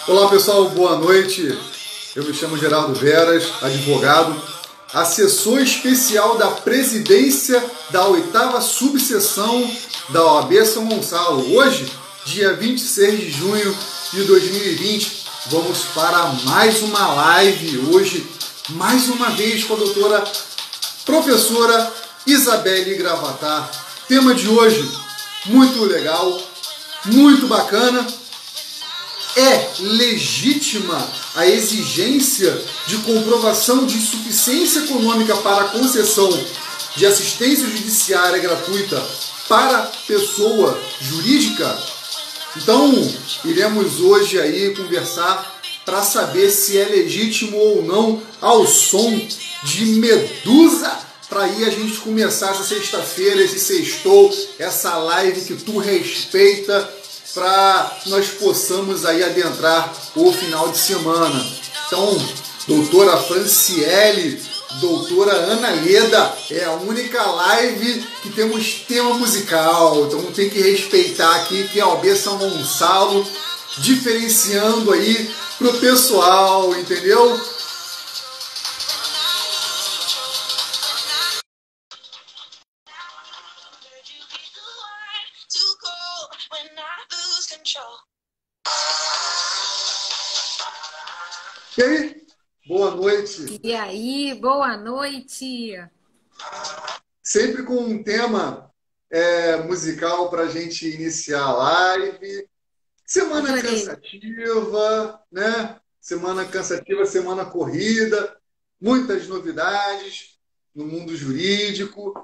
Olá pessoal, boa noite. Eu me chamo Geraldo Veras, advogado, assessor especial da presidência da 8ª subseção da OAB São Gonçalo. Hoje, dia 26 de junho de 2020, vamos para mais uma live. Hoje, mais uma vez com a doutora professora Isabelle Gravatar. Tema de hoje, muito legal, muito bacana. É legítima a exigência de comprovação de insuficiência econômica para a concessão de assistência judiciária gratuita para pessoa jurídica? Então, iremos hoje aí conversar para saber se é legítimo ou não ao som de Medusa, para aí a gente começar essa sexta-feira, esse sextou, essa live que tu respeita, para nós possamos aí adentrar o final de semana. Então, doutora Franciele, doutora Ana Leda, é a única live que temos tema musical, então tem que respeitar aqui que é a OAB São Gonçalo, diferenciando aí pro pessoal, entendeu? E aí? Boa noite. E aí, boa noite. Sempre com um tema musical para a gente iniciar a live. Semana cansativa, né? Semana cansativa, semana corrida, muitas novidades no mundo jurídico.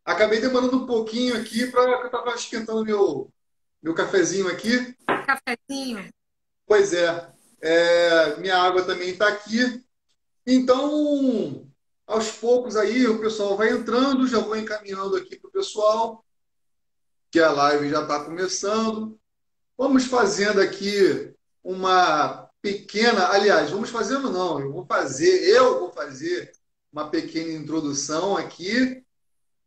Acabei demorando um pouquinho aqui para eu estava esquentando meu cafezinho aqui. Cafezinho? Pois é. Minha água também está aqui. Então, aos poucos aí o pessoal vai entrando, já vou encaminhando aqui para o pessoal, que a live já está começando. Vamos fazendo aqui uma pequena... Aliás, vamos fazendo não, eu vou fazer uma pequena introdução aqui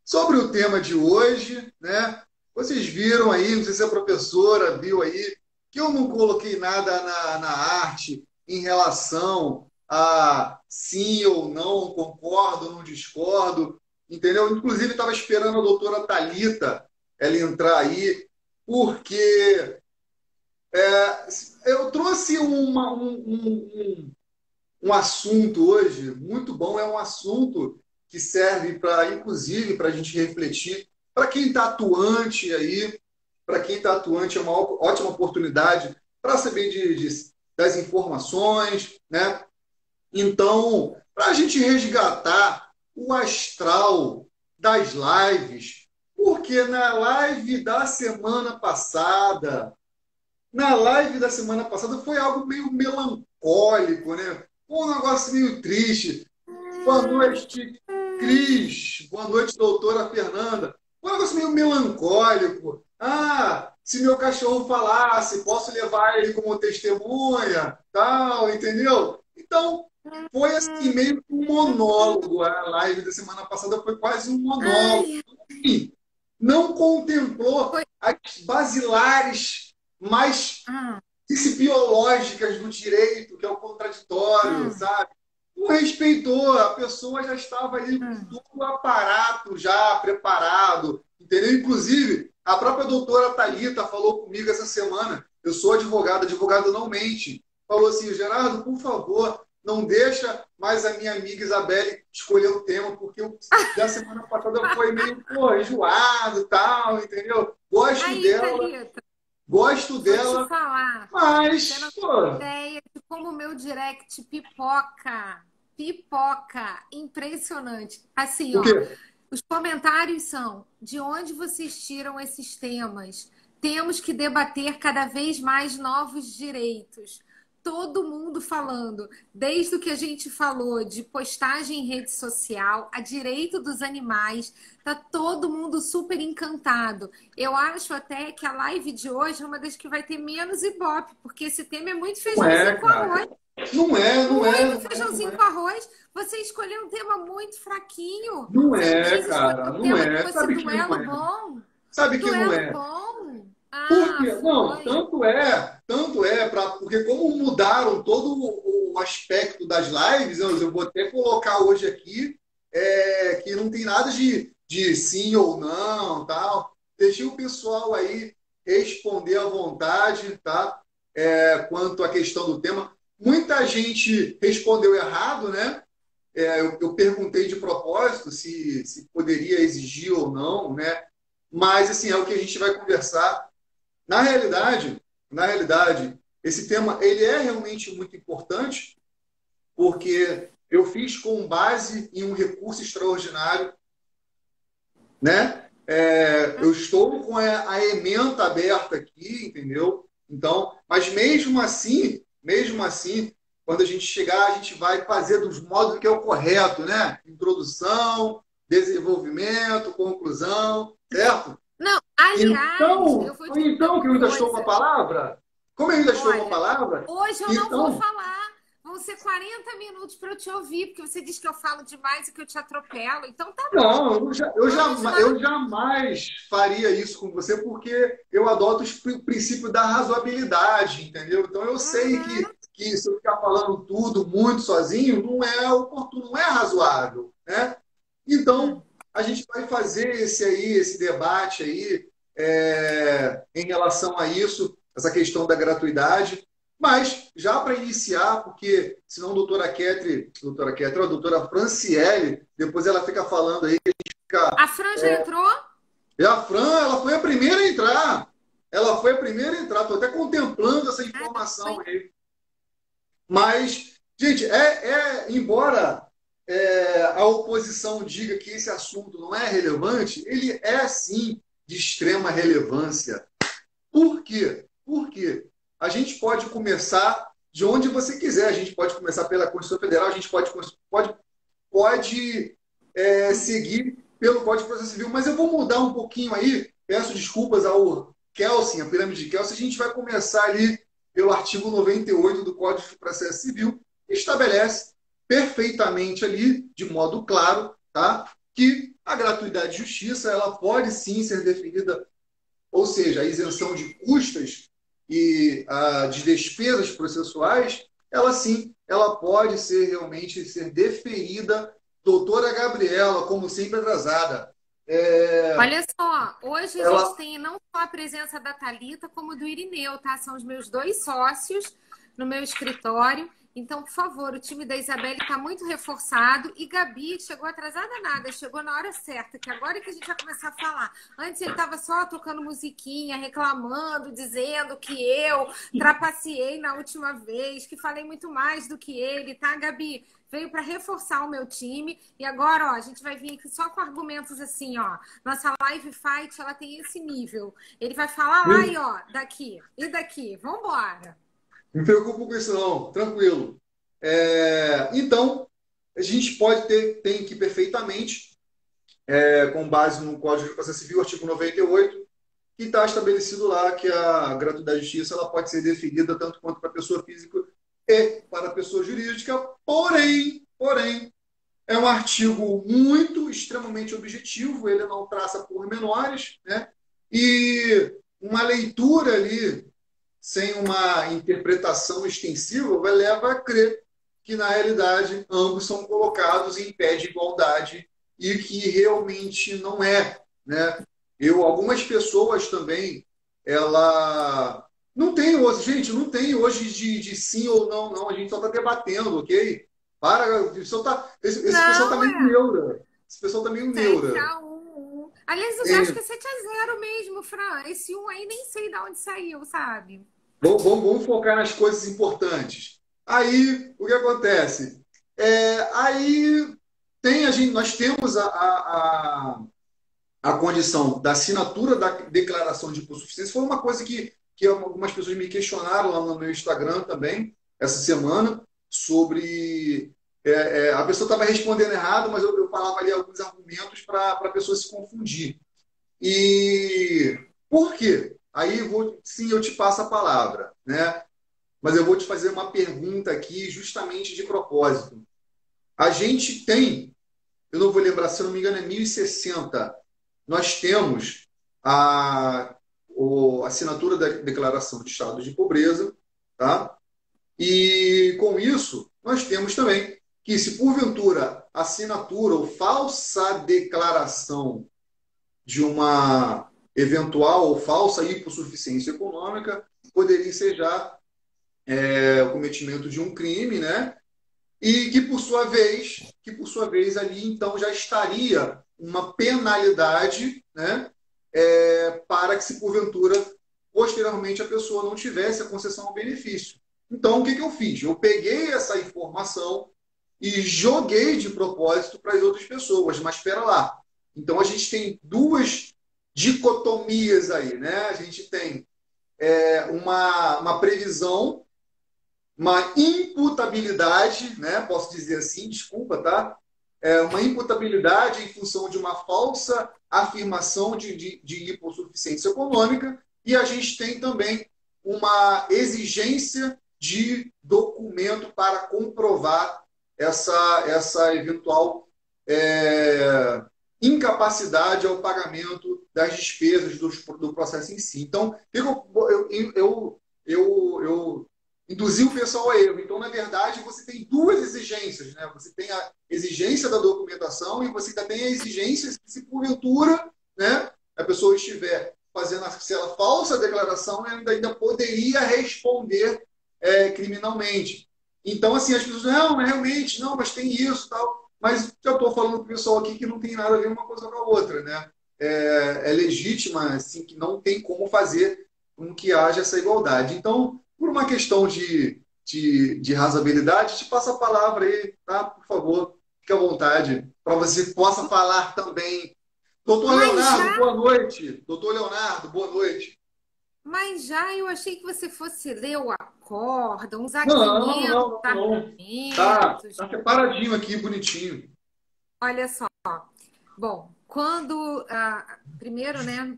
sobre o tema de hoje, né? Vocês viram aí, não sei se a professora viu aí, que eu não coloquei nada na arte em relação a sim ou não, concordo ou não discordo, entendeu? Inclusive, estava esperando a doutora Thalita ela entrar aí, porque eu trouxe um assunto hoje muito bom, é um assunto que serve para, inclusive, para a gente refletir, para quem está atuante aí, para quem está atuante é uma ótima oportunidade para saber das informações, né? Então, para a gente resgatar o astral das lives, porque na live da semana passada foi algo meio melancólico, né? Um negócio meio triste. Boa noite, Cris. Boa noite, doutora Fernanda. Um negócio meio melancólico. Se meu cachorro falasse, posso levar ele como testemunha, tal, entendeu? Então, foi assim, meio que um monólogo. A live da semana passada foi quase um monólogo. Enfim, não contemplou as basilares mais principiológicas do direito, que é o contraditório, sabe? Não respeitou, a pessoa já estava ali com todo o aparato já preparado, entendeu? Inclusive, a própria doutora Thalita falou comigo essa semana, eu sou advogado não mente, falou assim, Gerardo, por favor, não deixa mais a minha amiga Isabelle escolher o tema, porque da semana passada foi meio enjoado e tal, entendeu? Gosto dela. Thalita, gosto dela, vou te falar, mas... Você não tem ideia de como o meu direct pipoca, impressionante. Assim, O ó, quê? os comentários são, de onde vocês tiram esses temas? Temos que debater cada vez mais novos direitos. Todo mundo falando, desde o que a gente falou de postagem em rede social, a direito dos animais, tá todo mundo super encantado. Eu acho até que a live de hoje é uma das que vai ter menos ibope, porque esse tema é muito feijãozinho com arroz. Não é. Feijãozinho com arroz. Você escolheu um tema muito fraquinho. Não Você é, quis cara, escolher um não tema é. que fosse Sabe que não duelo é. bom. Sabe que não Duelo é. bom. Por quê? Não, Foi. tanto enquanto porque como mudaram todo o aspecto das lives, eu vou até colocar hoje aqui que não tem nada de sim ou não, tal. Deixei o pessoal aí responder à vontade, tá? Quanto à questão do tema. Muita gente respondeu errado, né? Eu perguntei de propósito se poderia exigir ou não, né? Mas, assim, é o que a gente vai conversar. Na realidade, esse tema ele é realmente muito importante porque eu fiz com base em um recurso extraordinário, né? Eu estou com a ementa aberta aqui, entendeu? Então, mas mesmo assim, quando a gente chegar, a gente vai fazer dos modos que é o correto, né? Introdução, desenvolvimento, conclusão, certo? Não, aliás, eu vou te dizer Então que uma eu ainda estou com a coisa. palavra, como eu ainda estou com a Olha, palavra, hoje eu não vou então falar. Vão ser 40 minutos para eu te ouvir, porque você diz que eu falo demais e que eu te atropelo. Então tá bom. não, Vamos lá. eu jamais faria isso com você, porque eu adoto o princípio da razoabilidade, entendeu? Então eu sei Uhum. que se eu ficar falando tudo muito sozinho, não é oportuno, não é razoável, né? Então, a gente vai fazer esse debate aí em relação a isso, essa questão da gratuidade. Mas, já para iniciar, porque senão a a doutora Franciele, depois ela fica falando aí, A Fran já entrou? e a Fran, ela foi a primeira a entrar. Ela foi a primeira a entrar. Estou até contemplando essa Ah, informação foi. aí. Mas, gente, embora a oposição diga que esse assunto não é relevante, ele é sim de extrema relevância. Por quê? Porque a gente pode começar de onde você quiser. A gente pode começar pela Constituição Federal, a gente pode seguir pelo Código de Processo Civil, mas eu vou mudar um pouquinho aí. Peço desculpas ao Kelsen, a pirâmide de Kelsen. A gente vai começar ali pelo artigo 98 do Código de Processo Civil, que estabelece perfeitamente ali, de modo claro, tá? Que a gratuidade de justiça ela pode sim ser definida, ou seja, a isenção de custas e de despesas processuais, ela sim, ela pode realmente ser deferida. Doutora Gabriela, como sempre atrasada, Olha só, hoje a gente ela tem não só a presença da Thalita, como do Irineu, tá? São os meus dois sócios no meu escritório. Então, por favor, o time da Isabelle está muito reforçado. E Gabi chegou atrasada nada, chegou na hora certa, que agora é que a gente vai começar a falar. Antes ele estava só tocando musiquinha, reclamando, dizendo que eu trapaceei na última vez, que falei muito mais do que ele, tá, Gabi? Veio para reforçar o meu time. E agora, ó, a gente vai vir aqui só com argumentos assim, ó. Nossa live fight, ela tem esse nível. Ele vai falar lá e ó, daqui e daqui. Vambora. não me preocupo com isso, não, tranquilo. Então, a gente tem que perfeitamente, com base no Código de Processo Civil, artigo 98, que está estabelecido lá que a gratuidade de justiça ela pode ser definida tanto quanto para a pessoa física e para a pessoa jurídica, porém, é um artigo extremamente objetivo, ele não traça pormenores, né? E uma leitura ali, sem uma interpretação extensiva, leva a crer que, na realidade, ambos são colocados em pé de igualdade e que realmente não é, né? Algumas pessoas também, ela não tem hoje, gente, não tem hoje de sim ou não, não. A gente só está debatendo, ok? Esse pessoal está Não, meio neura. Esse pessoal está meio neura. 7-1. Aliás, eu acho que É, é 7-0 mesmo, Fran. Esse um aí nem sei de onde saiu, sabe? vamos focar nas coisas importantes. Aí, o que acontece? Aí nós temos a condição da assinatura da declaração de hipossuficiência. Foi uma coisa que algumas pessoas me questionaram lá no meu Instagram também, essa semana, sobre. A pessoa estava respondendo errado, mas eu falava ali alguns argumentos para a pessoa se confundir. E por quê? Aí sim, eu te passo a palavra, né? Mas eu vou te fazer uma pergunta aqui, justamente de propósito. A gente tem, eu não vou lembrar, se eu não me engano, é 1060. Nós temos a assinatura da declaração de estado de pobreza, tá? E com isso, nós temos também que, se porventura assinatura ou falsa declaração de uma eventual ou falsa hipossuficiência econômica, poderia ser já o cometimento de um crime, né? E que por sua vez ali então já estaria uma penalidade, né? Para que, se porventura posteriormente a pessoa não tivesse a concessão ao benefício. Então, o que eu fiz? Eu peguei essa informação e joguei de propósito para as outras pessoas. Mas espera lá. Então, a gente tem duas dicotomias aí, né? A gente tem uma previsão, uma imputabilidade, né? Posso dizer assim, desculpa, tá? Uma imputabilidade em função de uma falsa afirmação de hipossuficiência econômica, e a gente tem também uma exigência de documento para comprovar essa eventual incapacidade ao pagamento das despesas do processo em si. Então, eu induzir o pessoal a erro. Então, na verdade, você tem duas exigências, né? Você tem a exigência da documentação e você também tem a exigência, se porventura, né, a pessoa estiver fazendo aquela falsa declaração, ainda poderia responder criminalmente. Então, assim, as pessoas, não, mas realmente, não, mas tem isso, tal. Mas já estou falando para o pessoal aqui que não tem nada a ver uma coisa com a outra, né? É legítima, assim, que não tem como fazer com que haja essa igualdade. Então, por uma questão de razoabilidade, te passo a palavra aí, tá? Por favor, fique à vontade, para você possa falar também. Doutor Mas Leonardo, já, boa noite. Doutor Leonardo, boa noite. mas já eu achei que você fosse ler o acórdão, os Não, argumentos, não, os não, não. Tá, argumentos. tá separadinho aqui, bonitinho. Olha só. Bom, primeiro, né,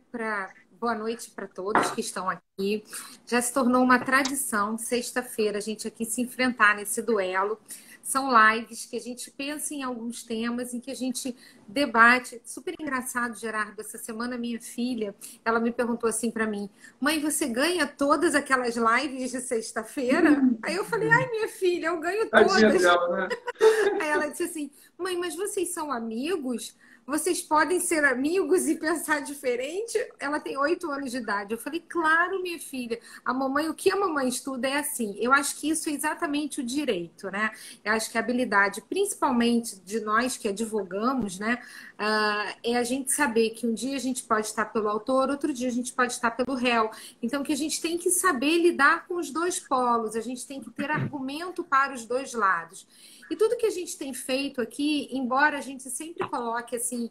boa noite para todos que estão aqui. Já se tornou uma tradição, sexta-feira, a gente aqui se enfrentar nesse duelo. São lives que a gente pensa em alguns temas, em que a gente debate. Super engraçado, Gerardo. Essa semana, minha filha, ela me perguntou assim para mim: Mãe, você ganha todas aquelas lives de sexta-feira? Aí eu falei: Ai, minha filha, eu ganho Tadinha todas. dela, né? Aí ela disse assim: Mãe, mas vocês são amigos? Vocês podem ser amigos e pensar diferente? Ela tem 8 anos de idade. Eu falei: Claro, minha filha. O que a mamãe estuda é assim. Eu acho que isso é exatamente o direito, né? Eu acho que a habilidade, principalmente de nós que advogamos, né? É a gente saber que um dia a gente pode estar pelo autor, outro dia a gente pode estar pelo réu. Então, que a gente tem que saber lidar com os dois polos, a gente tem que ter argumento para os dois lados. E tudo que a gente tem feito aqui, embora a gente sempre coloque assim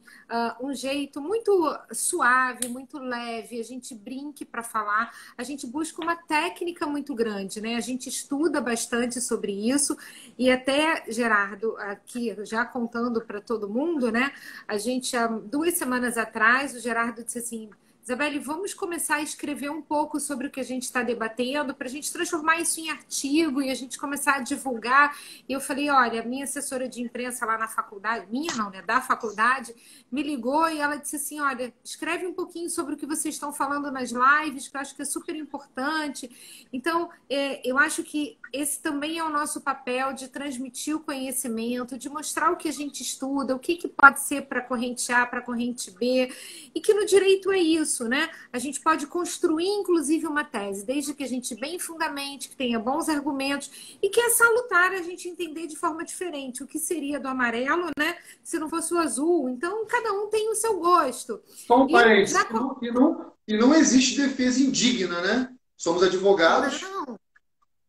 um jeito muito suave, muito leve, a gente brinque para falar, a gente busca uma técnica muito grande, né? A gente estuda bastante sobre isso e até, Gerardo, aqui já contando para todo mundo, né? A gente, há 2 semanas atrás, o Gerardo disse assim: Isabelle, vamos começar a escrever um pouco sobre o que a gente está debatendo para a gente transformar isso em artigo e a gente começar a divulgar. E eu falei: olha, a minha assessora de imprensa lá na faculdade, minha não, né, da faculdade, me ligou e ela disse assim: olha, escreve um pouquinho sobre o que vocês estão falando nas lives, que eu acho que é super importante. Então, eu acho que esse também é o nosso papel de transmitir o conhecimento, de mostrar o que a gente estuda, o que pode ser para a corrente A, para a corrente B, e que no direito é isso, né? A gente pode construir, inclusive, uma tese, desde que a gente bem fundamente, que tenha bons argumentos e que é salutar a gente entender de forma diferente o que seria do amarelo, né? Se não fosse o azul. Então, cada um tem o seu gosto. Só um E eu parênteses. já... E não existe defesa indigna, né? Somos advogados. Não,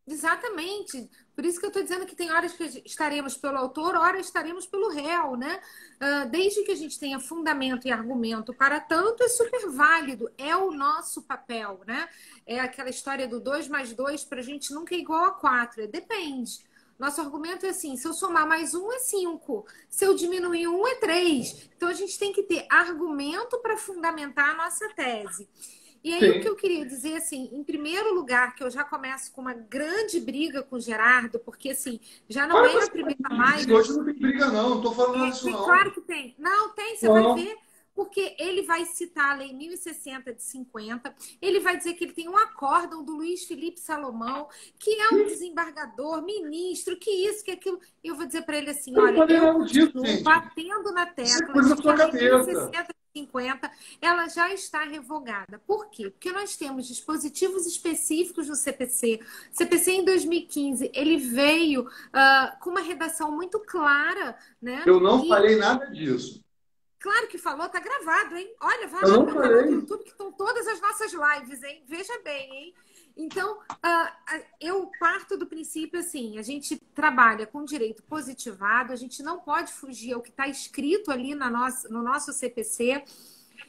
exatamente. Por isso que eu estou dizendo que tem horas que estaremos pelo autor, horas estaremos pelo réu, né? Desde que a gente tenha fundamento e argumento para tanto, é super válido. É o nosso papel, né? É aquela história do 2 mais 2 para a gente nunca é igual a 4. Depende. Nosso argumento é assim: se eu somar mais 1 é 5, se eu diminuir 1 é 3. Então a gente tem que ter argumento para fundamentar a nossa tese. E aí, o que Sim. eu queria dizer, assim, em primeiro lugar, que eu já começo com uma grande briga com o Gerardo, porque, assim, já não Olha, é a primeira hoje live. não tem briga, não. Não estou falando nada disso, Claro não. que tem. Não, tem, você vai Não. ver. porque ele vai citar a Lei 1060 de 50, ele vai dizer que ele tem um acórdão do Luiz Felipe Salomão, que é um desembargador, ministro, que isso, que aquilo. Eu vou dizer para ele assim, olha, eu continuo batendo na tecla de que a Lei 1060 de 50, ela já está revogada. Por quê? Porque nós temos dispositivos específicos no CPC. O CPC, em 2015, ele veio com uma redação muito clara, né? Eu não falei nada disso. Claro que falou, tá gravado, hein? Olha, vai lá no meu canal do YouTube que estão todas as nossas lives, hein? Veja bem, hein? Então, eu parto do princípio assim, a gente trabalha com direito positivado, a gente não pode fugir ao que está escrito ali no nosso CPC.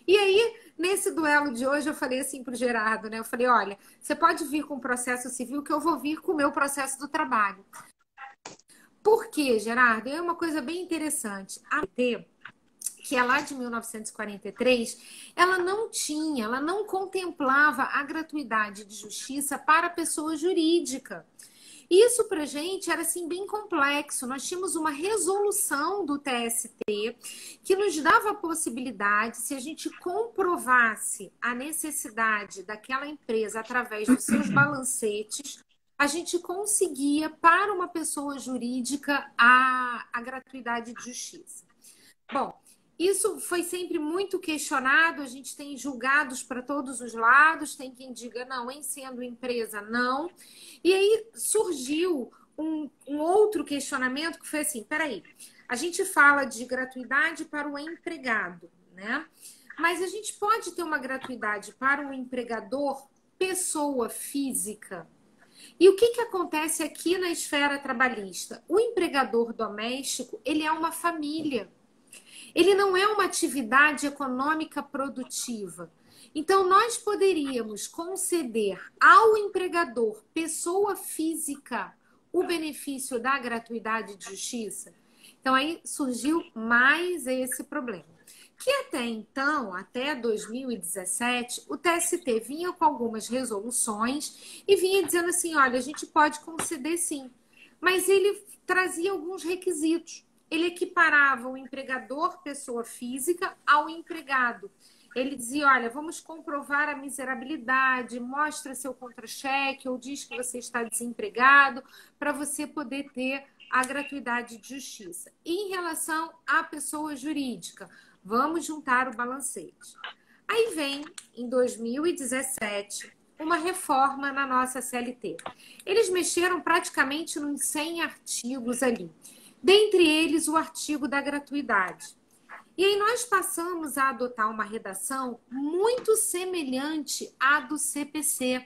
E aí, nesse duelo de hoje, eu falei assim para o Gerardo, né? Eu falei, olha, você pode vir com o processo civil que eu vou vir com o meu processo do trabalho. Por quê, Gerardo? É uma coisa bem interessante. A AT, que é lá de 1943, ela não contemplava a gratuidade de justiça para a pessoa jurídica. Isso para a gente era assim, bem complexo. Nós tínhamos uma resolução do TST que nos dava a possibilidade, se a gente comprovasse a necessidade daquela empresa através dos seus balancetes, a gente conseguia, para uma pessoa jurídica, a gratuidade de justiça. Bom, isso foi sempre muito questionado, a gente tem julgados para todos os lados, tem quem diga não, em sendo empresa, não. E aí surgiu um outro questionamento que foi assim, peraí, a gente fala de gratuidade para o empregado, né? Mas a gente pode ter uma gratuidade para o empregador, pessoa física? E o que acontece aqui na esfera trabalhista? O empregador doméstico, ele é uma família. Ele não é uma atividade econômica produtiva. Então, nós poderíamos conceder ao empregador, pessoa física, o benefício da gratuidade de justiça? Então, aí surgiu mais esse problema. Que até então, até 2017, o TST vinha com algumas resoluções e vinha dizendo assim, olha, a gente pode conceder sim. Mas ele trazia alguns requisitos. Ele equiparava o empregador, pessoa física, ao empregado. Ele dizia, olha, vamos comprovar a miserabilidade, mostra seu contra-cheque ou diz que você está desempregado para você poder ter a gratuidade de justiça. E em relação à pessoa jurídica, vamos juntar o balancete. Aí vem, em 2017, uma reforma na nossa CLT. Eles mexeram praticamente nos 100 artigos ali. Dentre eles, o artigo da gratuidade. E aí nós passamos a adotar uma redação muito semelhante à do CPC.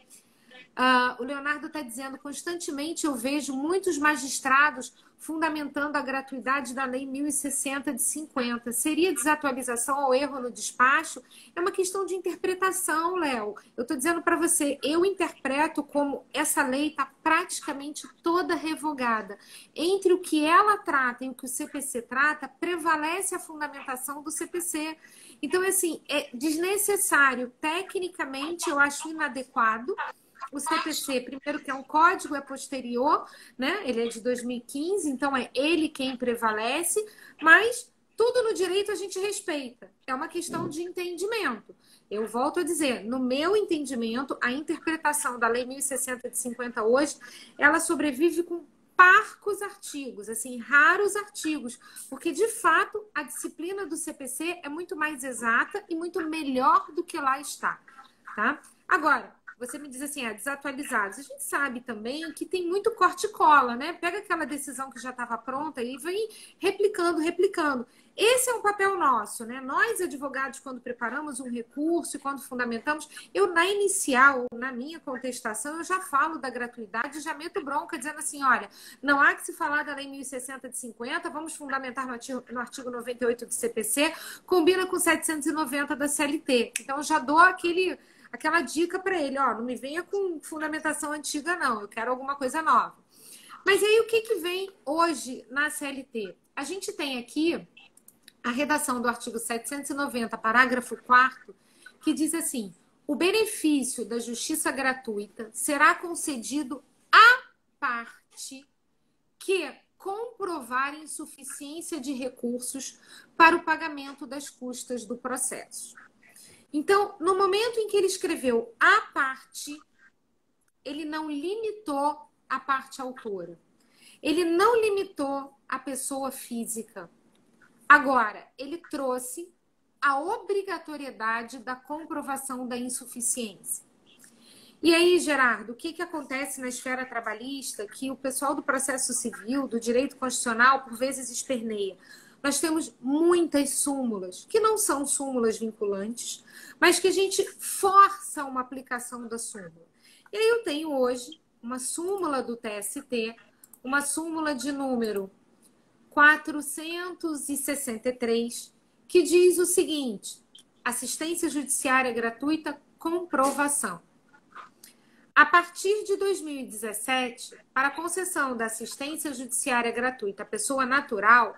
O Leonardo está dizendo, constantemente eu vejo muitos magistrados fundamentando a gratuidade da Lei 1060 de 50. Seria desatualização ou erro no despacho? É uma questão de interpretação, Léo. Eu estou dizendo para você, eu interpreto como essa lei está praticamente toda revogada. Entre o que ela trata e o que o CPC trata, prevalece a fundamentação do CPC. Então, assim, é desnecessário. Tecnicamente, eu acho inadequado. O CPC, primeiro que é um código, é posterior, né? Ele é de 2015, então é ele quem prevalece, mas tudo no direito a gente respeita. É uma questão de entendimento. Eu volto a dizer, no meu entendimento, a interpretação da Lei 1060 de 50 hoje, ela sobrevive com parcos artigos, assim, raros artigos, porque, de fato, a disciplina do CPC é muito mais exata e muito melhor do que lá está, tá? Agora, você me diz assim, desatualizados. A gente sabe também que tem muito corte e cola, né? Pega aquela decisão que já estava pronta e vem replicando. Esse é um papel nosso, né? Nós, advogados, quando preparamos um recurso e quando fundamentamos, eu, na inicial, na minha contestação, eu já falo da gratuidade, já meto bronca, dizendo assim, olha, não há que se falar da Lei 1060 de 50, vamos fundamentar no artigo 98 do CPC, combina com 790 da CLT. Então, eu já dou aquela dica para ele, ó, não me venha com fundamentação antiga, não, eu quero alguma coisa nova. Mas aí o que vem hoje na CLT? A gente tem aqui a redação do artigo 790, parágrafo 4º, que diz assim, o benefício da justiça gratuita será concedido à parte que comprovar insuficiência de recursos para o pagamento das custas do processo. Então, no momento em que ele escreveu a parte, ele não limitou a parte autora. Ele não limitou a pessoa física. Agora, ele trouxe a obrigatoriedade da comprovação da insuficiência. E aí, Gerardo, o que acontece na esfera trabalhista que o pessoal do processo civil, do direito constitucional, por vezes esperneia? Nós temos muitas súmulas, que não são súmulas vinculantes, mas que a gente força uma aplicação da súmula. E aí eu tenho hoje uma súmula do TST, uma súmula de número 463, que diz o seguinte: assistência judiciária gratuita, comprovação. A partir de 2017, para a concessão da assistência judiciária gratuita à pessoa natural,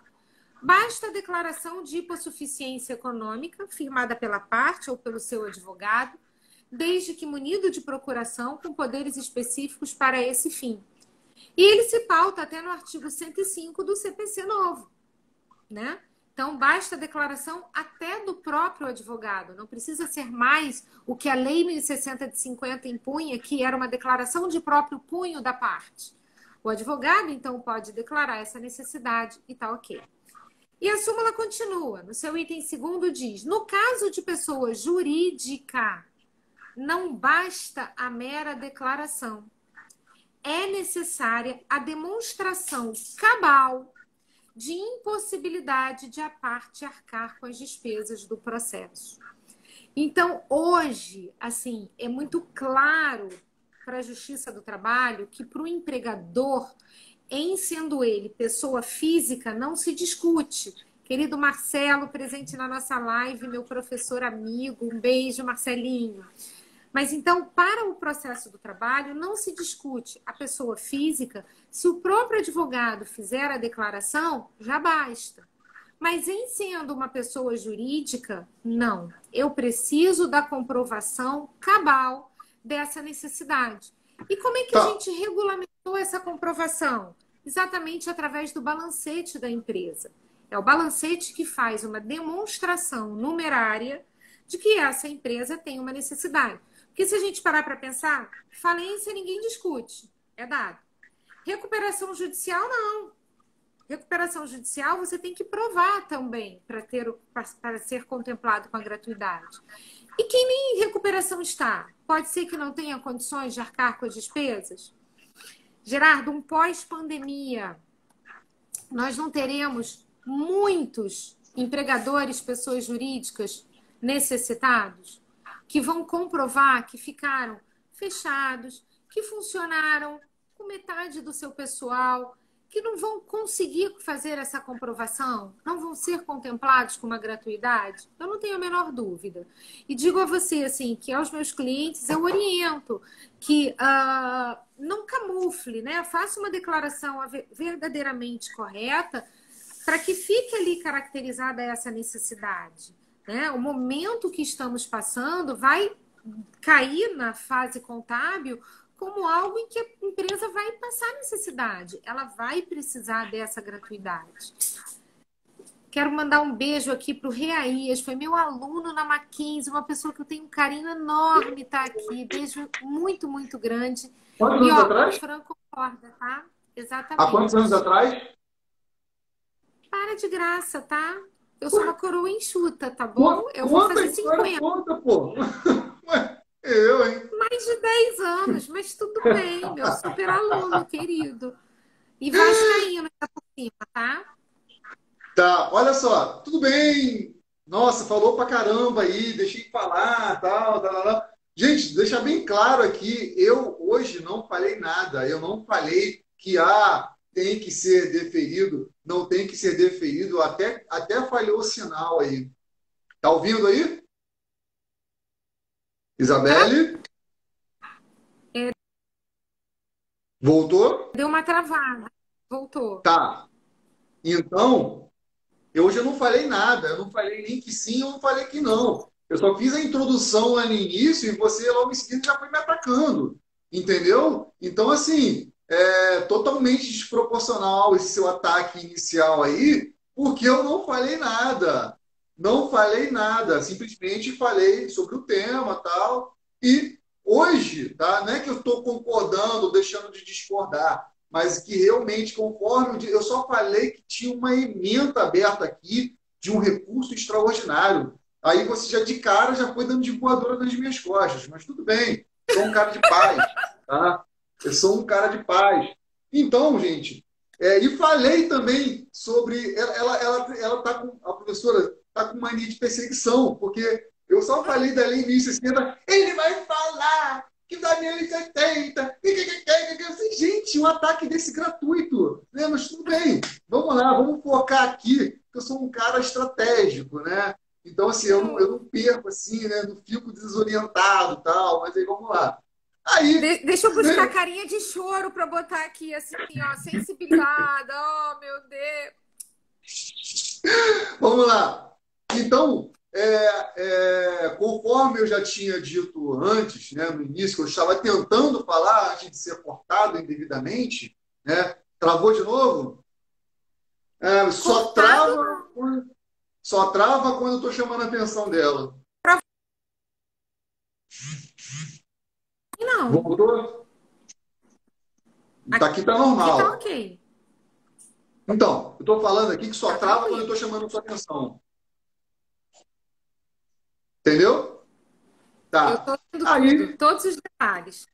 basta a declaração de hipossuficiência econômica, firmada pela parte ou pelo seu advogado, desde que munido de procuração com poderes específicos para esse fim. E ele se pauta até no artigo 105 do CPC novo, né? Então, basta a declaração até do próprio advogado. Não precisa ser mais o que a Lei 1060 de 50 impunha, que era uma declaração de próprio punho da parte. O advogado, então, pode declarar essa necessidade e tá ok. E a súmula continua. No seu item 2º diz: no caso de pessoa jurídica, não basta a mera declaração. É necessária a demonstração cabal de impossibilidade de a parte arcar com as despesas do processo. Então, hoje, assim, é muito claro para a Justiça do Trabalho que para o empregador, em sendo ele pessoa física, não se discute. Querido Marcelo, presente na nossa live, meu professor amigo, um beijo, Marcelinho. Mas então, para o processo do trabalho, não se discute a pessoa física. Se o próprio advogado fizer a declaração, já basta. Mas em sendo uma pessoa jurídica, não. Eu preciso da comprovação cabal dessa necessidade. E como é que a gente regulamentou essa comprovação? Exatamente através do balancete da empresa. É o balancete que faz uma demonstração numerária de que essa empresa tem uma necessidade. Porque se a gente parar para pensar, falência ninguém discute, é dado. Recuperação judicial, não. Recuperação judicial você tem que provar também para ser contemplado com a gratuidade. E quem nem em recuperação está? Pode ser que não tenha condições de arcar com as despesas? Gerardo, um pós-pandemia, nós não teremos muitos empregadores, pessoas jurídicas necessitados, que vão comprovar que ficaram fechados, que funcionaram com metade do seu pessoal, que não vão conseguir fazer essa comprovação, não vão ser contemplados com uma gratuidade? Eu não tenho a menor dúvida. E digo a você, assim, que aos meus clientes eu oriento que não camufle, né? Faça uma declaração verdadeiramente correta para que fique ali caracterizada essa necessidade. Né? O momento que estamos passando vai cair na fase contábil como algo em que a empresa vai passar necessidade. Ela vai precisar dessa gratuidade. Quero mandar um beijo aqui para o Reaías, foi meu aluno na Mackenzie, uma pessoa que eu tenho um carinho enorme, tá aqui. Beijo muito, muito grande. Quantos anos atrás? O Fran concorda, tá? Exatamente. Há quantos anos atrás? Para de graça, tá? Eu sou uma coroa enxuta, tá bom? Eu vou fazer 50. Conta, pô. Eu, hein? Mais de 10 anos, mas tudo bem, meu super aluno, querido. E vascaíno ainda por cima, tá? Tá, olha só, tudo bem. Nossa, falou pra caramba aí, deixei de falar, tal. Gente, deixar bem claro aqui, eu hoje não falei nada. Eu não falei que tem que ser deferido, não tem que ser deferido, até falhou o sinal aí. Tá ouvindo aí? Isabelle? Voltou? Deu uma travada. Voltou. Tá. Então, hoje eu não falei nada. Eu não falei nem que sim, eu não falei que não. Eu só fiz a introdução lá no início e você logo em seguida já foi me atacando. Entendeu? Então, assim, totalmente desproporcional esse seu ataque inicial aí, porque eu não falei nada. Não falei nada, simplesmente falei sobre o tema tal. E hoje, tá? Não é que eu estou concordando, deixando de discordar, mas que realmente, conforme eu só falei que tinha uma ementa aberta aqui de um recurso extraordinário. Aí você já de cara já foi dando de voadora nas minhas costas, mas tudo bem, sou um cara de paz, tá? Eu sou um cara de paz. Então, gente, e falei também sobre. Ela tá com. A professora está com mania de perseguição, porque eu só falei da lei 1060, ele vai falar que da lei 1070. Gente, um ataque desse gratuito. Né? Mas tudo bem, vamos lá, vamos focar aqui, que eu sou um cara estratégico, né? Então, assim, eu não perco, assim, né? Não fico desorientado e tal, mas aí vamos lá. Aí, Deixa eu buscar né? carinha de choro para botar aqui, assim, ó, sensibilizada. Oh, meu Deus. Vamos lá. Então, conforme eu já tinha dito antes, né, no início, que eu estava tentando falar antes de ser cortado indevidamente, né, travou de novo? Só Cortado trava, só trava quando eu estou chamando a atenção dela. não. Voltou? Aqui está Aqui tá normal. ok. Então, eu estou falando aqui que só Tá trava quando eu tranquilo. estou chamando a sua atenção. Entendeu? Eu Tá. tô vendo tudo, Aí, todos os detalhes.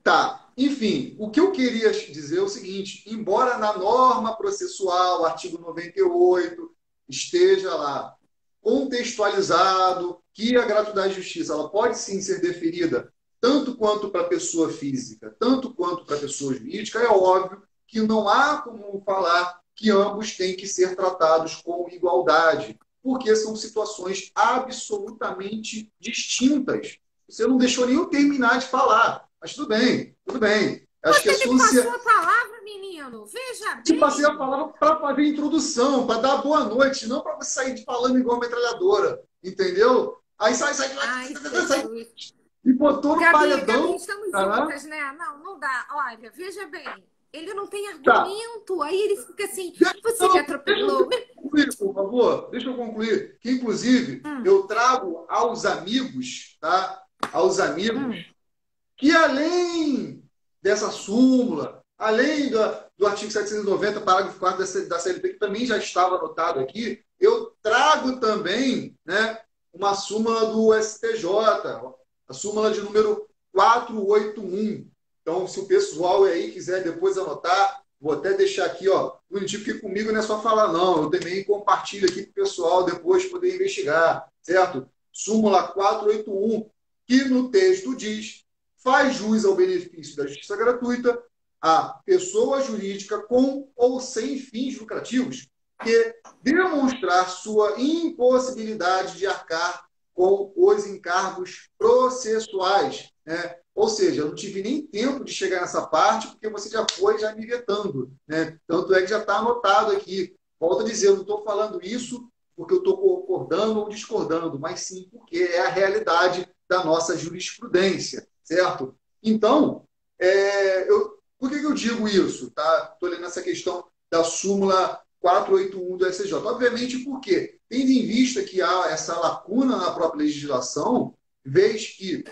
tá. Enfim, o que eu queria dizer é o seguinte: embora na norma processual, artigo 98, esteja lá contextualizado que a gratuidade de justiça ela pode sim ser deferida tanto quanto para pessoa física, tanto quanto para pessoa jurídica, é óbvio que não há como falar que ambos têm que ser tratados com igualdade, porque são situações absolutamente distintas. Você não deixou nem eu terminar de falar. Mas tudo bem, tudo bem. Acho que a Você me sua passou a palavra, menino. Veja te passei a bem. palavra para fazer a introdução, para dar boa noite, não para você sair falando igual metralhadora. Entendeu? Aí sai, sai, Ai, sai, Jesus. e botou no Gabi, paredão. estamos Tá? juntas, né? Não, não dá. Olha, veja bem. Ele não tem Tá. argumento. Aí ele fica assim: você me Não, deixa eu atropelou. concluir, por favor. Deixa eu concluir. Que, inclusive, Hum, eu trago aos amigos, tá? Aos amigos, hum. que além dessa súmula, além do artigo 790, parágrafo 4 da CLP, que também já estava anotado aqui, eu trago também, né, uma súmula do STJ, a súmula de número 481. Então, se o pessoal aí quiser depois anotar, vou até deixar aqui, ó, bonitinho, porque comigo não é só falar, não. Eu também compartilho aqui para o pessoal depois poder investigar, certo? Súmula 481, que no texto diz: faz jus ao benefício da justiça gratuita a pessoa jurídica com ou sem fins lucrativos que demonstrar sua impossibilidade de arcar com os encargos processuais. Né? Ou seja, eu não tive nem tempo de chegar nessa parte, porque você já foi já me vetando. Né? Tanto é que já está anotado aqui. Volto a dizer, eu não estou falando isso porque eu estou concordando ou discordando, mas sim porque é a realidade da nossa jurisprudência, certo? Então, por que eu digo isso? Tá? Estou lendo essa questão da súmula 481 do STJ. Obviamente, porque, tendo em vista que há essa lacuna na própria legislação, vez que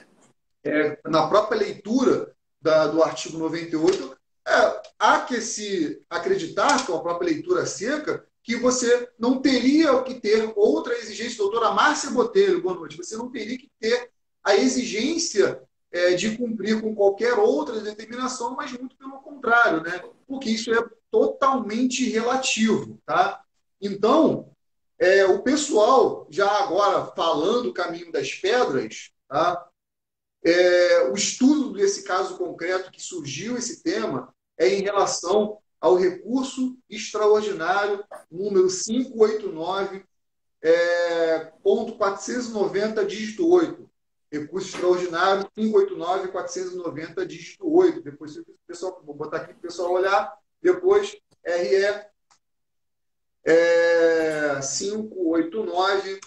na própria leitura do artigo 98, há que se acreditar, com a própria leitura seca, que você não teria que ter outra exigência. Doutora Márcia Botelho, boa noite. Você não teria que ter a exigência de cumprir com qualquer outra determinação, mas muito pelo contrário, né? Porque isso é totalmente relativo. Tá? Então, o pessoal, já agora falando o caminho das pedras, tá? O estudo desse caso concreto que surgiu esse tema é em relação ao recurso extraordinário número 589, ponto 490, dígito 8. Recurso extraordinário 589, 490, dígito 8. Depois, pessoal, vou botar aqui para o pessoal olhar. Depois, RE 589,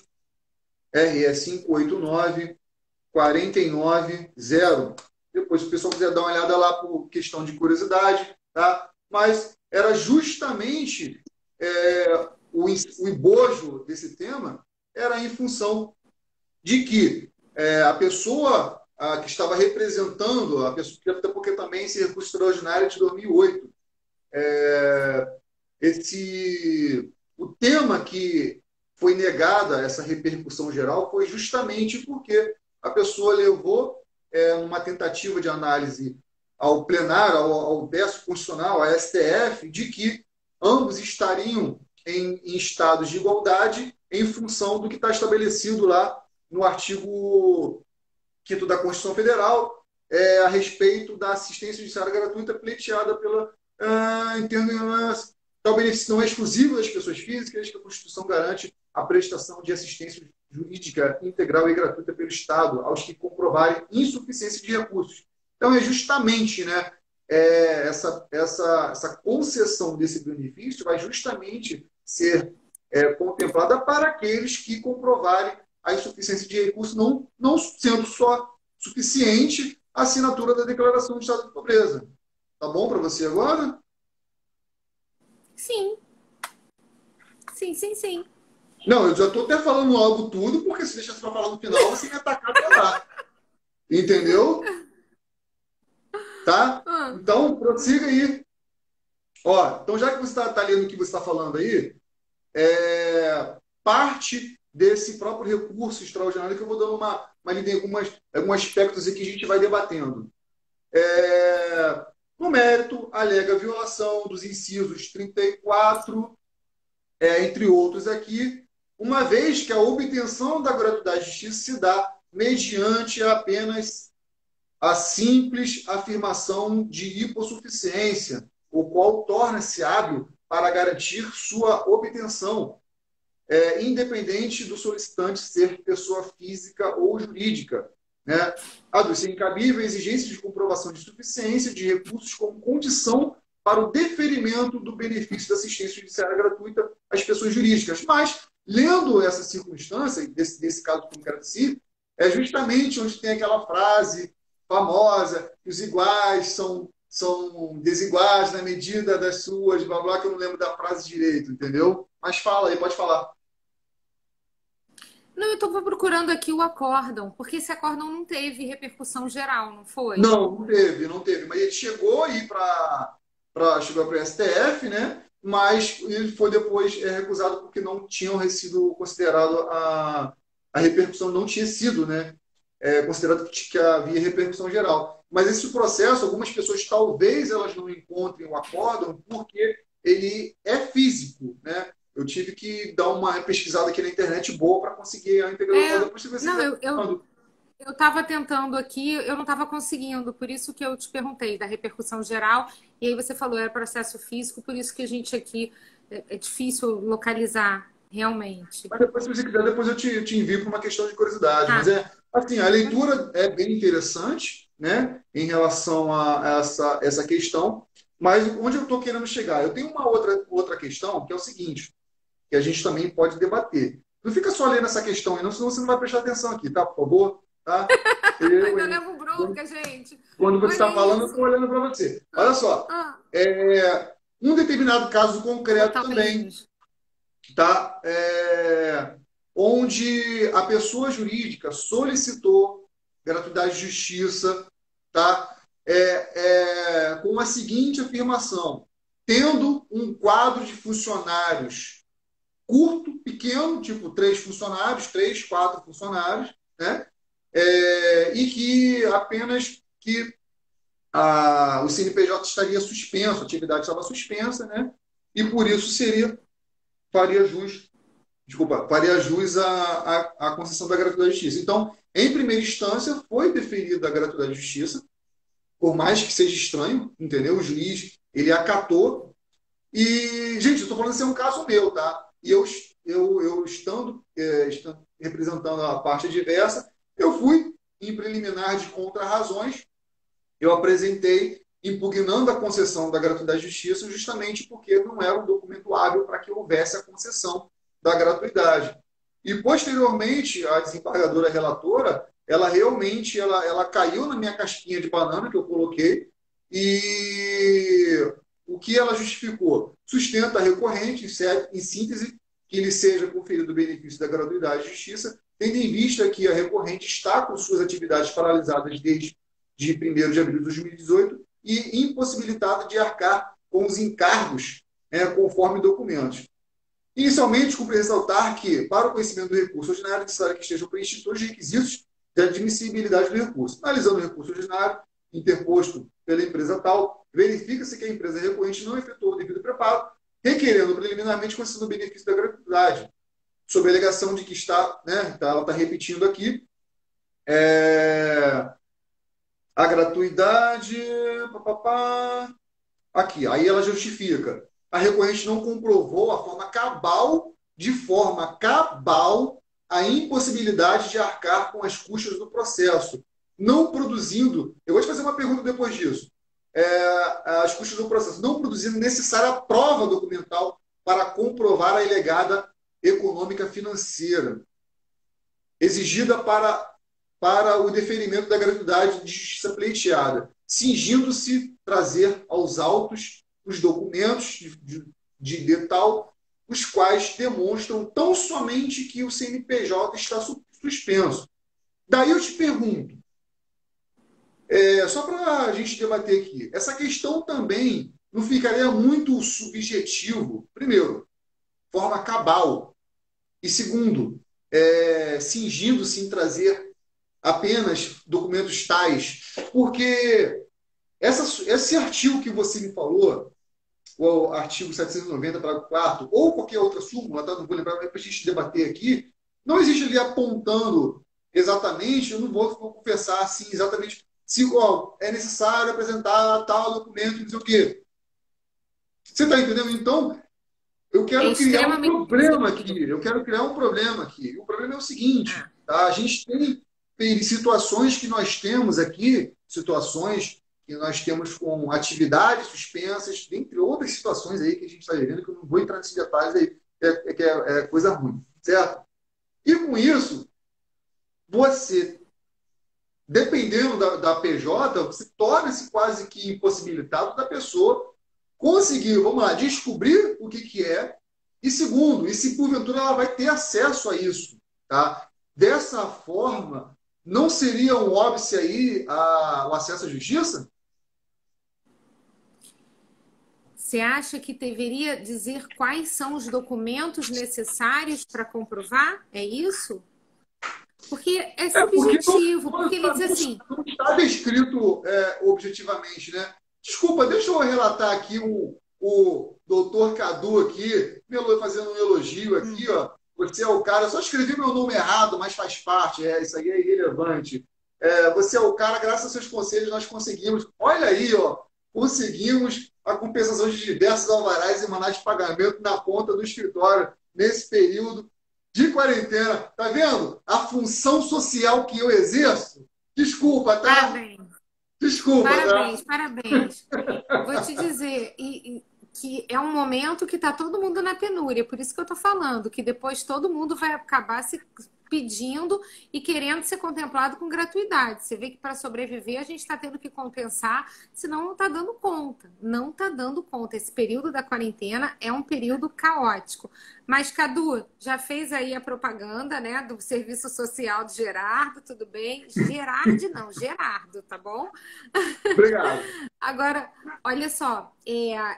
RE 589, 490. depois, se o pessoal quiser dar uma olhada lá por questão de curiosidade, tá? Mas era justamente o embojo desse tema era em função de que a pessoa que estava representando, a pessoa, até porque também esse recurso extraordinário é de 2008, o tema que foi negada essa repercussão geral foi justamente porque a pessoa levou uma tentativa de análise ao plenário, ao décimo constitucional, à STF, de que ambos estariam em estados de igualdade em função do que está estabelecido lá no artigo 5º da Constituição Federal, a respeito da assistência judiciária gratuita pleiteada pela tal benefício não é exclusivo das pessoas físicas, que a Constituição garante a prestação de assistência jurídica integral e gratuita pelo Estado aos que comprovarem insuficiência de recursos. Então, é justamente, né, essa concessão desse benefício vai justamente ser contemplada para aqueles que comprovarem a insuficiência de recursos, não sendo só suficiente a assinatura da declaração de estado de pobreza. Tá bom para você agora? Sim. Sim, sim, sim. Não, eu já estou até falando logo tudo, porque se deixar para falar no final, você me atacar até lá. Entendeu? Tá? Então, prossiga aí. Ó, então, já que você está lendo o que você está falando aí, parte desse próprio recurso extraordinário que eu vou dando uma lida em alguns aspectos aqui que a gente vai debatendo. No mérito, alega violação dos incisos 34, entre outros aqui, uma vez que a obtenção da gratuidade de justiça se dá mediante apenas a simples afirmação de hipossuficiência, o qual torna-se hábil para garantir sua obtenção, independente do solicitante ser pessoa física ou jurídica, né? Aduz-se incabível a exigência de comprovação de suficiência de recursos como condição para o deferimento do benefício da assistência judiciária gratuita às pessoas jurídicas. Mas, lendo essa circunstância, desse caso que eu quero dizer, é justamente onde tem aquela frase famosa, que os iguais são desiguais na medida das suas, blá, blá, que eu não lembro da frase direito, entendeu? Mas fala aí, pode falar. Não, eu estou procurando aqui o acórdão, porque esse acórdão não teve repercussão geral, não foi? Não teve. Mas ele chegou aí chegou para o STF, né? Mas ele foi depois recusado porque não tinham sido considerado a repercussão não tinha sido, né? Considerado que havia repercussão geral. Mas esse processo, algumas pessoas talvez elas não encontrem o acórdão porque ele é físico, né? Eu tive que dar uma pesquisada aqui na internet boa para conseguir a integração. Eu estava tentando aqui, eu não estava conseguindo, por isso que eu te perguntei da repercussão geral, e aí você falou, era processo físico, por isso que a gente aqui é difícil localizar realmente. Mas depois, se você quiser, depois eu te envio para uma questão de curiosidade. Mas assim, a leitura é bem interessante, né, em relação a essa questão, mas onde eu estou querendo chegar? Eu tenho uma outra questão, que é o seguinte, que a gente também pode debater. Não fica só lendo essa questão, senão você não vai prestar atenção aqui, tá? Por favor. Tá? Eu levo bronca, gente. Quando você está falando, eu estou olhando para você. Olha só. Um determinado caso concreto também, tá? Onde a pessoa jurídica solicitou gratuidade de justiça, tá? Com a seguinte afirmação: tendo um quadro de funcionários curto, pequeno, tipo 3 funcionários, 3, 4 funcionários, né? E que apenas que o CNPJ estaria suspenso, a atividade estava suspensa, né? E por isso faria jus à concessão da gratuidade de justiça. Então, em primeira instância, foi deferida a gratuidade de justiça, por mais que seja estranho, entendeu? O juiz, ele acatou. E, gente, eu estou falando assim, é um caso meu, tá? E eu estando representando a parte adversa, eu fui em preliminar de contra-razões, eu apresentei impugnando a concessão da gratuidade de justiça justamente porque não era um documento hábil para que houvesse a concessão da gratuidade. E, posteriormente, a desembargadora relatora, ela realmente ela caiu na minha casquinha de banana que eu coloquei e o que ela justificou? Sustenta recorrente, em síntese, que lhe seja conferido o benefício da gratuidade de justiça, tendo em vista que a recorrente está com suas atividades paralisadas desde de 1º de abril de 2018 e impossibilitada de arcar com os encargos conforme documentos. Inicialmente, cumpre ressaltar que, para o conhecimento do recurso ordinário, é necessário que estejam preenchidos todos os requisitos de admissibilidade do recurso. Analisando o recurso ordinário interposto pela empresa tal, verifica-se que a empresa recorrente não efetuou o devido preparo, requerendo preliminarmente concessão do benefício da gratuidade, sob a alegação de que está, ela está repetindo aqui, a gratuidade, aqui, aí ela justifica. A recorrente não comprovou de forma cabal, a impossibilidade de arcar com as custas do processo, não produzindo, eu vou te fazer uma pergunta depois disso, as custas do processo, não produzindo necessária prova documental para comprovar a alegada econômica financeira, exigida para o deferimento da gratuidade de justiça pleiteada, cingindo-se trazer aos autos os documentos de tal, os quais demonstram tão somente que o CNPJ está suspenso. Daí eu te pergunto, só para a gente debater aqui, essa questão também não ficaria muito subjetivo, primeiro, forma cabal, e segundo, cingindo-se em trazer apenas documentos tais, porque esse artigo que você me falou, o artigo 790, parágrafo 4º, ou qualquer outra súmula, tá? Não vou lembrar, para a gente debater aqui, não existe ali apontando exatamente, eu não vou confessar assim exatamente se é necessário apresentar tal documento, não sei o quê. Você está entendendo? Então, eu quero criar um problema aqui. Eu quero criar um problema aqui. O problema é o seguinte, tá? A gente tem situações que nós temos aqui, situações que nós temos com atividades suspensas, dentre outras situações aí que a gente está vivendo, que eu não vou entrar nesses detalhes aí, que é coisa ruim, certo? E com isso, você, dependendo da PJ, você torna-se quase que impossibilitado da pessoa conseguir, vamos lá, descobrir o que é, e segundo, e se porventura ela vai ter acesso a isso, tá? Dessa forma, não seria um óbice aí o acesso à justiça? Você acha que deveria dizer quais são os documentos necessários para comprovar? É isso? Porque é subjetivo, porque ele diz assim... Não está descrito objetivamente, né? Desculpa, deixa eu relatar aqui o doutor Cadu aqui, fazendo um elogio aqui, ó. Você é o cara, eu só escrevi meu nome errado, mas faz parte, isso aí é irrelevante. Você é o cara, graças aos seus conselhos, nós conseguimos, olha aí, ó, conseguimos a compensação de diversos alvarás e mandados de pagamento na conta do escritório nesse período de quarentena. Tá vendo? A função social que eu exerço. Desculpa, tá? Parabéns. Desculpa, parabéns, tá? Parabéns. Vou te dizer que é um momento que está todo mundo na penúria. Por isso que eu estou falando, que depois todo mundo vai acabar se pedindo e querendo ser contemplado com gratuidade. Você vê que para sobreviver a gente está tendo que compensar, senão não está dando conta. Não está dando conta. Esse período da quarentena é um período caótico. Mas, Cadu, já fez aí a propaganda, né, do Serviço Social de Gerardo, tudo bem? Gerardo, tá bom? Obrigado. Agora, olha só,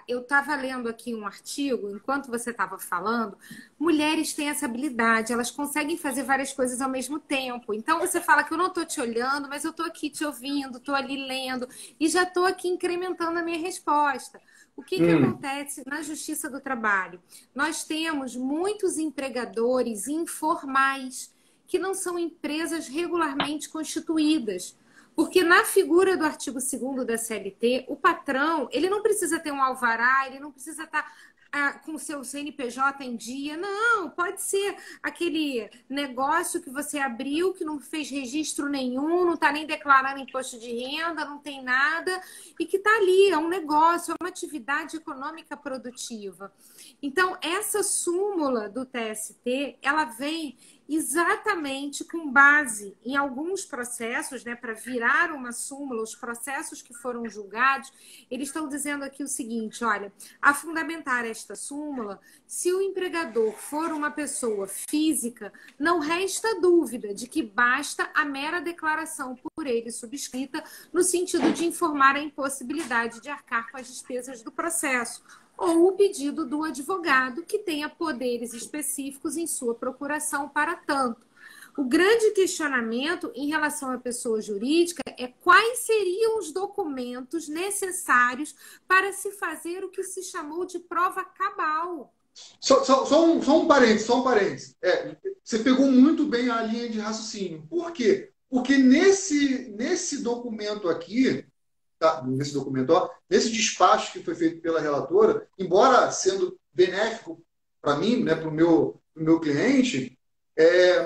eu estava lendo aqui um artigo, enquanto você estava falando, mulheres têm essa habilidade, elas conseguem fazer várias coisas ao mesmo tempo. Então, você fala que eu não estou te olhando, mas eu estou aqui te ouvindo, estou ali lendo, e já estou aqui incrementando a minha resposta. O que acontece na Justiça do Trabalho? Nós temos muitos empregadores informais que não são empresas regularmente constituídas. Porque na figura do artigo 2º da CLT, o patrão, ele não precisa ter um alvará, ele não precisa estar com o seu CNPJ em dia. Não, pode ser aquele negócio que você abriu, que não fez registro nenhum, não está nem declarando imposto de renda, não tem nada, e que está ali, é um negócio, é uma atividade econômica produtiva. Então, essa súmula do TST, ela vem exatamente com base em alguns processos, né, para virar uma súmula, os processos que foram julgados, eles estão dizendo aqui o seguinte, olha, a fundamentar esta súmula, se o empregador for uma pessoa física, não resta dúvida de que basta a mera declaração por ele subscrita no sentido de informar a impossibilidade de arcar com as despesas do processo, ou o pedido do advogado que tenha poderes específicos em sua procuração para tanto. O grande questionamento em relação à pessoa jurídica é quais seriam os documentos necessários para se fazer o que se chamou de prova cabal. Só um parênteses, só um parênteses. Você pegou muito bem a linha de raciocínio. Por quê? Porque nesse documento aqui, tá, nesse documento, ó, nesse despacho que foi feito pela relatora, embora sendo benéfico para mim, né, para o meu cliente,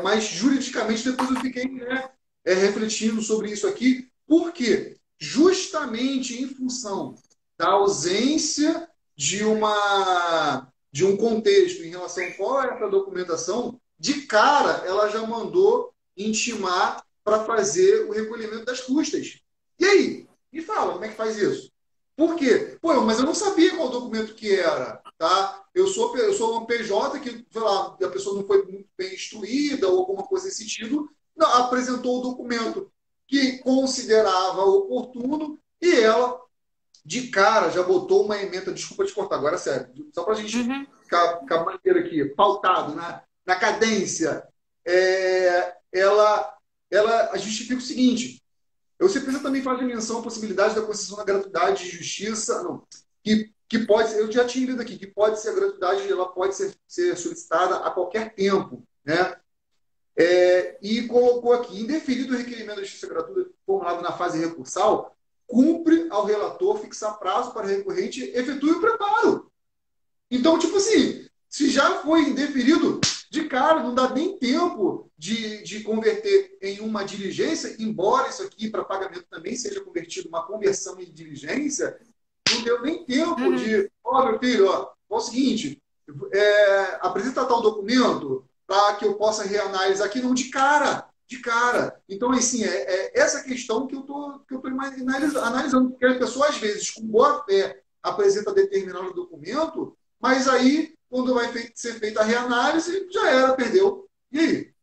mas juridicamente depois eu fiquei, né, refletindo sobre isso aqui. Por quê? Justamente em função da ausência de um contexto em relação a qual é essa documentação, de cara ela já mandou intimar para fazer o recolhimento das custas. E aí? Me fala, como é que faz isso? Por quê? Pô, mas eu não sabia qual documento que era, tá? Eu sou um PJ que, sei lá, a pessoa não foi muito bem instruída ou alguma coisa nesse sentido, não, apresentou o documento que considerava oportuno e ela, de cara, já botou uma ementa, desculpa te cortar, agora é sério, só para a gente ficar maneiro aqui, pautado na cadência, ela justifica o seguinte: você precisa também fazer menção à possibilidade da concessão da gratuidade de justiça, não, que pode ser, eu já tinha lido aqui, que pode ser a gratuidade, ela pode ser solicitada a qualquer tempo, né? E colocou aqui, indeferido o requerimento da justiça gratuita formulado na fase recursal, cumpre ao relator fixar prazo para o recorrente efetue o preparo. Então, tipo assim, se já foi indeferido, de cara, não dá nem tempo de converter em uma diligência, embora isso aqui para pagamento também seja convertido uma conversão em diligência, não deu nem tempo de, meu filho, é o seguinte, apresenta tal documento para que eu possa reanalisar aqui, não, de cara. Então, assim, essa questão que eu tô analisando, porque a pessoa, às vezes, com boa fé, apresenta determinado documento, mas aí, quando vai ser feita a reanálise, já era, perdeu. E aí?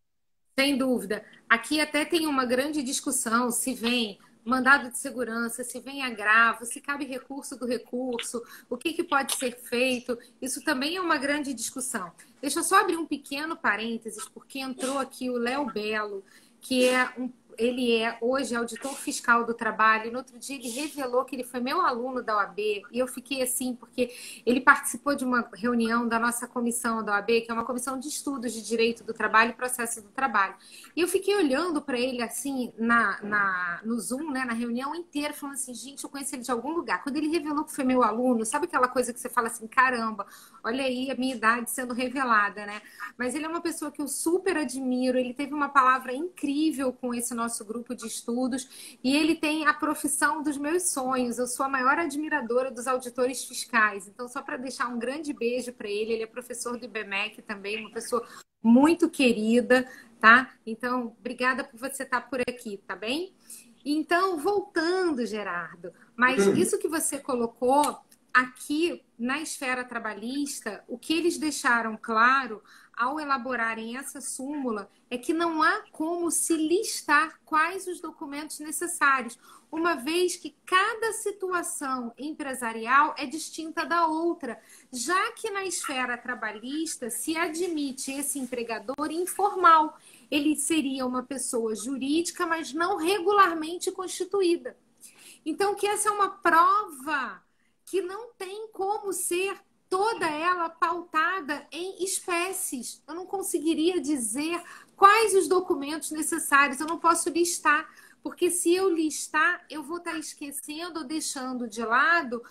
Sem dúvida. Aqui até tem uma grande discussão se vem mandado de segurança, se vem agravo, se cabe recurso do recurso, o que pode ser feito. Isso também é uma grande discussão. Deixa eu só abrir um pequeno parênteses, porque entrou aqui o Léo Belo, que ele é hoje auditor fiscal do trabalho. No outro dia ele revelou que ele foi meu aluno da OAB e eu fiquei assim porque ele participou de uma reunião da nossa comissão da OAB, que é uma comissão de estudos de direito do trabalho e processo do trabalho. E eu fiquei olhando para ele assim no Zoom, né, na reunião inteira, falando assim, gente, eu conheço ele de algum lugar. Quando ele revelou que foi meu aluno, sabe aquela coisa que você fala assim, caramba, olha aí a minha idade sendo revelada, né? Mas ele é uma pessoa que eu super admiro, ele teve uma palavra incrível com esse nosso grupo de estudos e ele tem a profissão dos meus sonhos. Eu sou a maior admiradora dos auditores fiscais. Então, só para deixar um grande beijo para ele, ele é professor do IBMEC também, uma pessoa muito querida, tá? Então, obrigada por você estar por aqui, tá bem? Então, voltando, Gerardo, mas isso que você colocou aqui na esfera trabalhista, o que eles deixaram claro ao elaborarem essa súmula é que não há como se listar quais os documentos necessários, uma vez que cada situação empresarial é distinta da outra, já que na esfera trabalhista se admite esse empregador informal. Ele seria uma pessoa jurídica, mas não regularmente constituída. Então, que essa é uma prova que não tem como ser toda ela pautada em espécies. Eu não conseguiria dizer quais os documentos necessários, eu não posso listar, porque se eu listar, eu vou estar esquecendo ou deixando de lado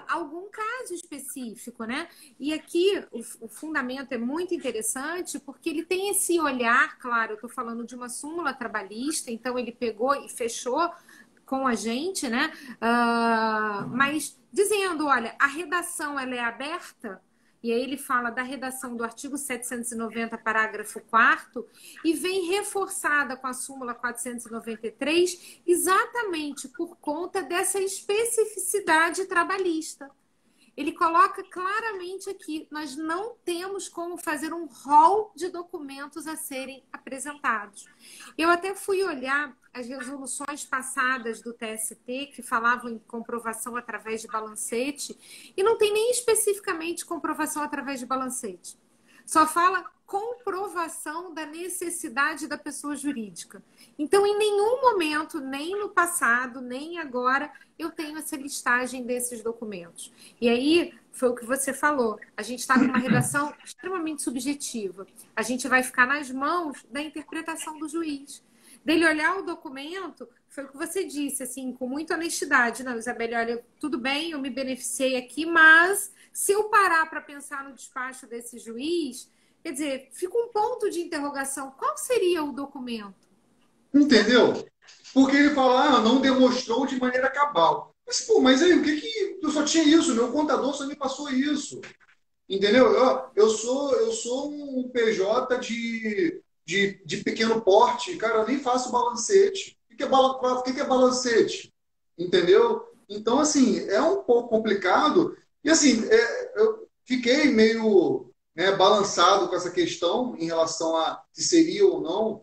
algum caso específico, né? E aqui o fundamento é muito interessante, porque ele tem esse olhar, claro, eu estou falando de uma súmula trabalhista, então ele pegou e fechou com a gente, né? Mas dizendo, olha, a redação ela é aberta, e aí ele fala da redação do artigo 790, parágrafo 4º, e vem reforçada com a súmula 493, exatamente por conta dessa especificidade trabalhista. Ele coloca claramente aqui, nós não temos como fazer um rol de documentos a serem apresentados. Eu até fui olhar as resoluções passadas do TST, que falavam em comprovação através de balancete, e não tem nem especificamente comprovação através de balancete. Só fala comprovação da necessidade da pessoa jurídica. Então, em nenhum momento, nem no passado, nem agora, eu tenho essa listagem desses documentos. E aí, foi o que você falou, a gente está com uma redação extremamente subjetiva. A gente vai ficar nas mãos da interpretação do juiz. Dele olhar o documento, foi o que você disse, assim, com muita honestidade. Não, Isabelle, olha, tudo bem, eu me beneficiei aqui, mas se eu parar para pensar no despacho desse juiz, quer dizer, fica um ponto de interrogação. Qual seria o documento? Entendeu? Porque ele fala, não demonstrou de maneira cabal. Mas, pô, mas aí, o que que... Eu só tinha isso, meu contador só me passou isso. Entendeu? Eu sou um PJ de pequeno porte, cara, eu nem faço balancete. O que que é balancete? Entendeu? Então, assim, é um pouco complicado. E, assim, eu fiquei meio, né, balançado com essa questão em relação a se seria ou não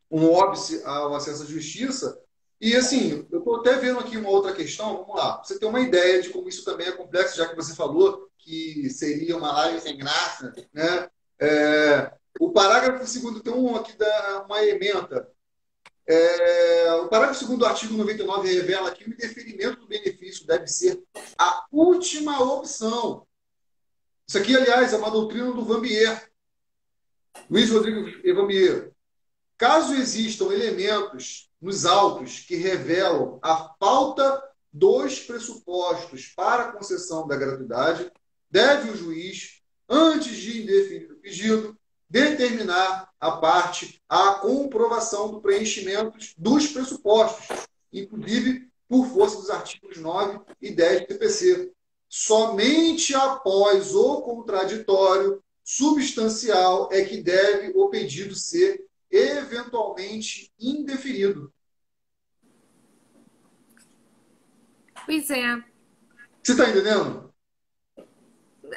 um óbice ao acesso à justiça. E, assim, eu estou até vendo aqui uma outra questão. Vamos lá, pra você ter uma ideia de como isso também é complexo, já que você falou que seria uma live sem graça, né? O parágrafo segundo tem aqui uma ementa. O parágrafo segundo do artigo 99 revela que o indeferimento do benefício deve ser a última opção. Isso aqui, aliás, é uma doutrina do Vanbier, Luiz Rodrigo Vanbier. Caso existam elementos nos autos que revelam a falta dos pressupostos para a concessão da gratuidade, deve o juiz, antes de indeferir o pedido, determinar a parte a comprovação do preenchimento dos pressupostos, inclusive por força dos artigos 9 e 10 do TPC. Somente após o contraditório substancial é que deve o pedido ser eventualmente indeferido. Pois é. Você está entendendo?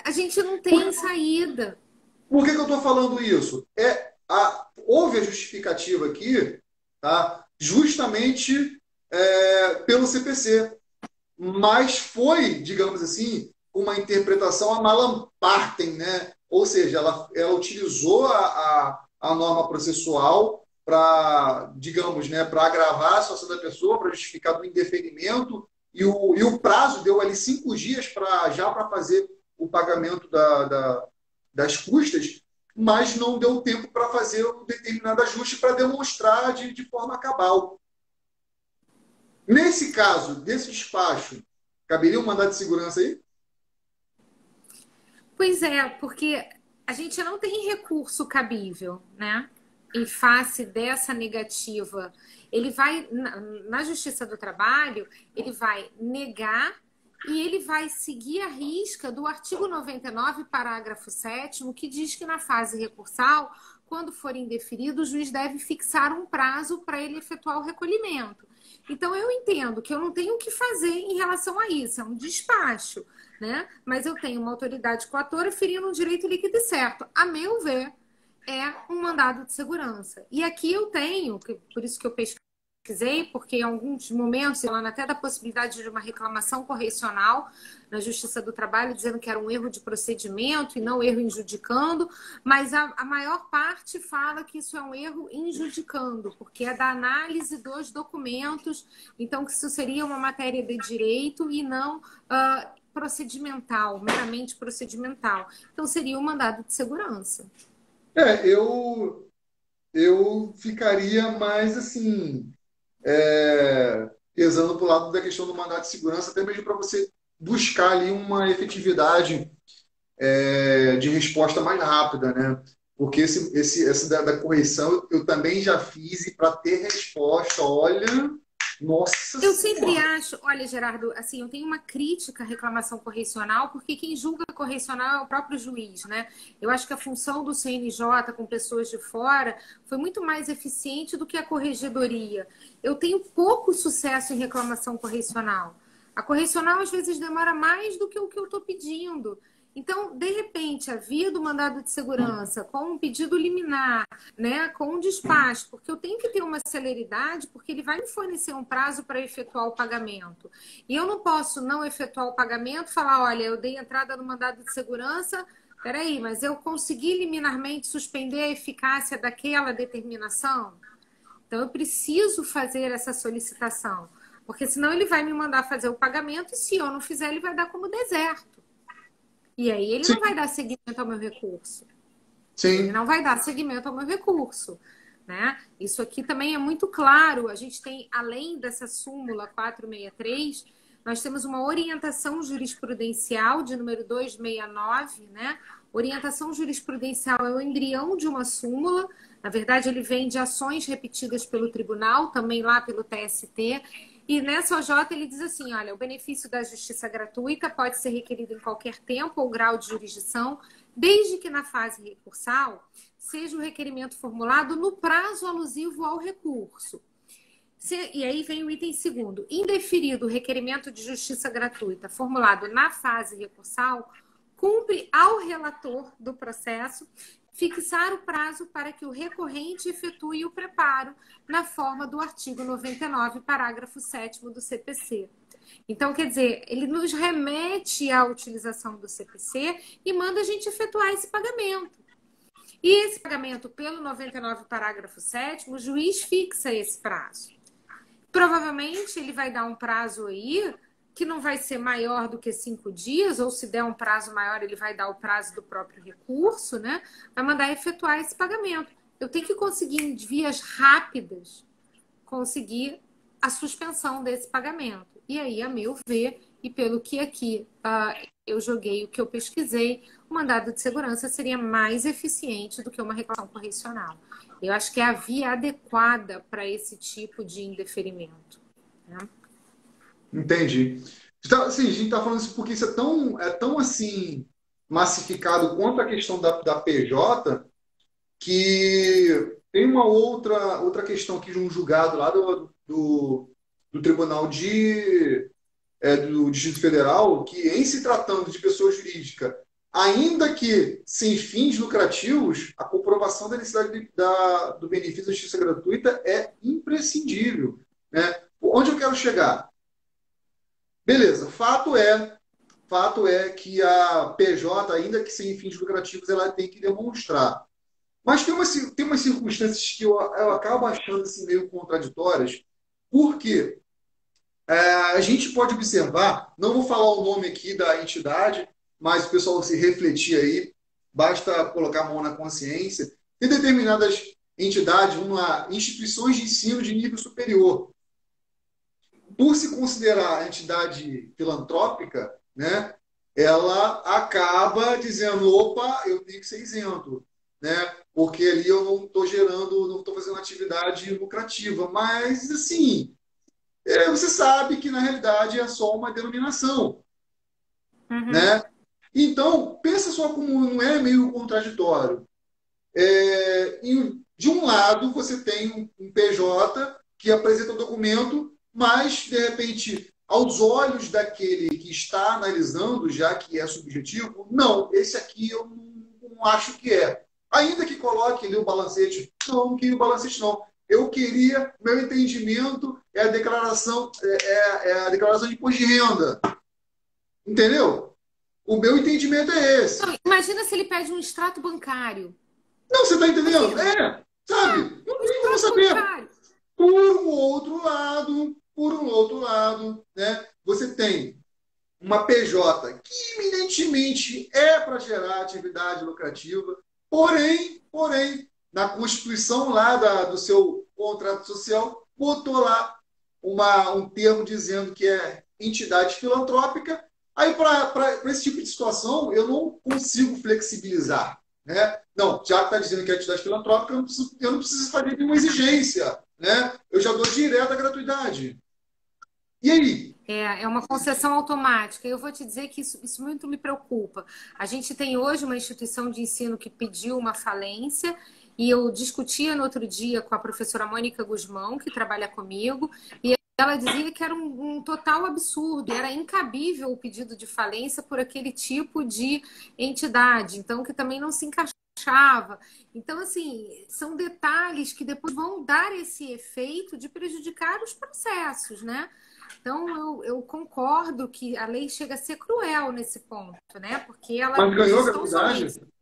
A gente não tem saída. Por que eu estou falando isso? Houve a justificativa aqui, tá? Justamente pelo CPC. Mas foi, digamos assim, uma interpretação a Malam Partem, né? Ou seja, ela utilizou a norma processual para, digamos, né, para agravar a situação da pessoa, para justificar do indeferimento, e o prazo deu ali 5 dias para fazer o pagamento das custas, mas não deu tempo para fazer um determinado ajuste para demonstrar de forma cabal. Nesse caso, desse despacho, caberia um mandado de segurança aí? Pois é, porque a gente não tem recurso cabível, né? Em face dessa negativa. Ele vai, na Justiça do Trabalho, ele vai negar e ele vai seguir a risca do artigo 99, parágrafo 7º, que diz que na fase recursal, quando for indeferido, o juiz deve fixar um prazo para ele efetuar o recolhimento. Então, eu entendo que eu não tenho o que fazer em relação a isso, é um despacho, né? Mas eu tenho uma autoridade coatora ferindo um direito líquido e certo. A meu ver, é um mandado de segurança. E aqui eu tenho, por isso que eu pesquisei, porque em alguns momentos, falando até da possibilidade de uma reclamação correcional na Justiça do Trabalho, dizendo que era um erro de procedimento e não erro injudicando, mas a maior parte fala que isso é um erro injudicando, porque é da análise dos documentos, então que isso seria uma matéria de direito e não procedimental, meramente procedimental. Então seria um mandado de segurança. Eu ficaria mais assim, pesando para o lado da questão do mandado de segurança, até mesmo para você buscar ali uma efetividade de resposta mais rápida, né? Porque esse da correção eu também já fiz, e para ter resposta, olha, Nossa Eu sempre Senhora! acho, olha, Gerardo, assim, eu tenho uma crítica à reclamação correcional, porque quem julga a correcional é o próprio juiz, né? Eu acho que a função do CNJ com pessoas de fora foi muito mais eficiente do que a corregedoria. Eu tenho pouco sucesso em reclamação correcional. A correcional às vezes demora mais do que o que eu estou pedindo. Então, de repente, a via do mandado de segurança com um pedido liminar, né, com um despacho, porque eu tenho que ter uma celeridade, porque ele vai me fornecer um prazo para efetuar o pagamento. E eu não posso não efetuar o pagamento, falar, olha, eu dei entrada no mandado de segurança, peraí, mas eu consegui liminarmente suspender a eficácia daquela determinação? Então, eu preciso fazer essa solicitação, porque senão ele vai me mandar fazer o pagamento e se eu não fizer, ele vai dar como deserto. E aí ele Sim, não vai dar seguimento ao meu recurso. Ele sim. não vai dar seguimento ao meu recurso. Né? Isso aqui também é muito claro. A gente tem, além dessa súmula 463, nós temos uma orientação jurisprudencial de número 269, né? Orientação jurisprudencial é o embrião de uma súmula. Na verdade, ele vem de ações repetidas pelo tribunal, também lá pelo TST. E nessa OJ ele diz assim, olha, o benefício da justiça gratuita pode ser requerido em qualquer tempo ou grau de jurisdição, desde que na fase recursal seja o requerimento formulado no prazo alusivo ao recurso. E aí vem o item segundo. Indeferido o requerimento de justiça gratuita formulado na fase recursal, cumpre ao relator do processo fixar o prazo para que o recorrente efetue o preparo na forma do artigo 99, parágrafo 7º do CPC. Então, quer dizer, ele nos remete à utilização do CPC e manda a gente efetuar esse pagamento. E esse pagamento, pelo 99, parágrafo 7º, o juiz fixa esse prazo. Provavelmente ele vai dar um prazo aí que não vai ser maior do que 5 dias, ou se der um prazo maior, ele vai dar o prazo do próprio recurso, né? Vai mandar efetuar esse pagamento. Eu tenho que conseguir, em vias rápidas, conseguir a suspensão desse pagamento. E aí, a meu ver, e pelo que aqui eu joguei, o que eu pesquisei, o mandado de segurança seria mais eficiente do que uma reclamação correcional. Eu acho que é a via adequada para esse tipo de indeferimento. Né? Entendi. Então, assim, a gente está falando isso porque isso é tão assim, massificado quanto a questão da PJ, que tem uma outra questão aqui de um julgado lá do Tribunal do Distrito Federal, que em se tratando de pessoa jurídica, ainda que sem fins lucrativos, a comprovação da necessidade do benefício da justiça gratuita é imprescindível. Né? Onde eu quero chegar? Beleza, fato é que a PJ, ainda que sem fins lucrativos, ela tem que demonstrar. Mas tem umas circunstâncias que eu acabo achando assim, meio contraditórias, porque a gente pode observar, não vou falar o nome aqui da entidade, mas o pessoal se refletir aí, basta colocar a mão na consciência, tem determinadas entidades, instituições de ensino de nível superior, por se considerar entidade filantrópica, né, ela acaba dizendo, opa, eu tenho que ser isento, né, porque ali eu não estou gerando, não estou fazendo atividade lucrativa. Mas, assim, você sabe que, na realidade, é só uma denominação. Né? Então, pensa só como não é meio contraditório. De um lado, você tem um PJ que apresenta o documento, mas, de repente, aos olhos daquele que está analisando, já que é subjetivo, não, esse aqui eu não acho que é. Ainda que coloque ali o balancete, não queria o balancete, não. Eu queria, meu entendimento é a declaração de imposto de renda. Entendeu? O meu entendimento é esse. Não, imagina se ele pede um extrato bancário. Não, você está entendendo? Imagina. Sabe? Não tem como Extrato saber. bancário. Por um outro lado, né, você tem uma PJ que eminentemente é para gerar atividade lucrativa, porém, na Constituição lá do seu contrato social, botou lá um termo dizendo que é entidade filantrópica. Aí, para esse tipo de situação, eu não consigo flexibilizar. Né? Não, já que está dizendo que é entidade filantrópica, eu não preciso fazer nenhuma exigência. Né? Eu já dou direto a gratuidade. E aí? É uma concessão automática. Eu vou te dizer que isso muito me preocupa. A gente tem hoje uma instituição de ensino que pediu uma falência, e eu discutia no outro dia com a professora Mônica Guzmão, que trabalha comigo, e ela dizia que era um total absurdo, era incabível o pedido de falência por aquele tipo de entidade, então que também não se encaixava. Então, assim, são detalhes que depois vão dar esse efeito de prejudicar os processos, né? Então, eu concordo que a lei chega a ser cruel nesse ponto, né? Porque ela Mas ganhou a diz tão gratuidade? somente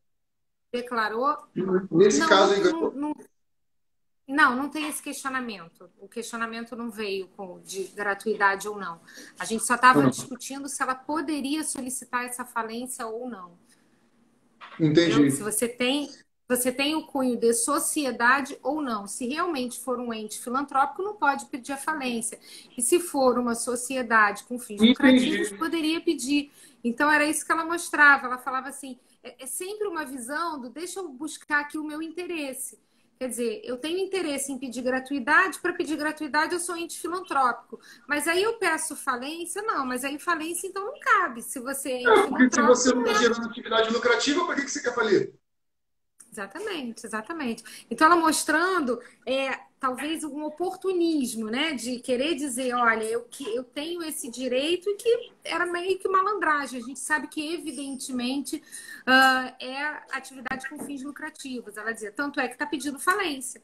declarou. Nesse Não, caso aí, ganhou? não tem esse questionamento. O questionamento não veio de gratuidade ou não. A gente só estava Ah, discutindo se ela poderia solicitar essa falência ou não. Entendeu? Se entendi. você tem o cunho de sociedade ou não. Se realmente for um ente filantrópico, não pode pedir a falência. E se for uma sociedade com fins Entendi. lucrativos, poderia pedir. Então, era isso que ela mostrava. Ela falava assim: é sempre uma visão do deixa eu buscar aqui o meu interesse. Quer dizer, eu tenho interesse em pedir gratuidade, para pedir gratuidade eu sou ente filantrópico. Mas aí eu peço falência? Não, mas aí falência então não cabe. Se você é ente É, porque se filantrópico, você não não está é. gerando atividade lucrativa, para que você quer falir? Exatamente, exatamente. Então, ela mostrando talvez um oportunismo, né? De querer dizer, olha, eu tenho esse direito, e que era meio que malandragem. A gente sabe que, evidentemente, é atividade com fins lucrativos. Ela dizia, tanto é que está pedindo falência.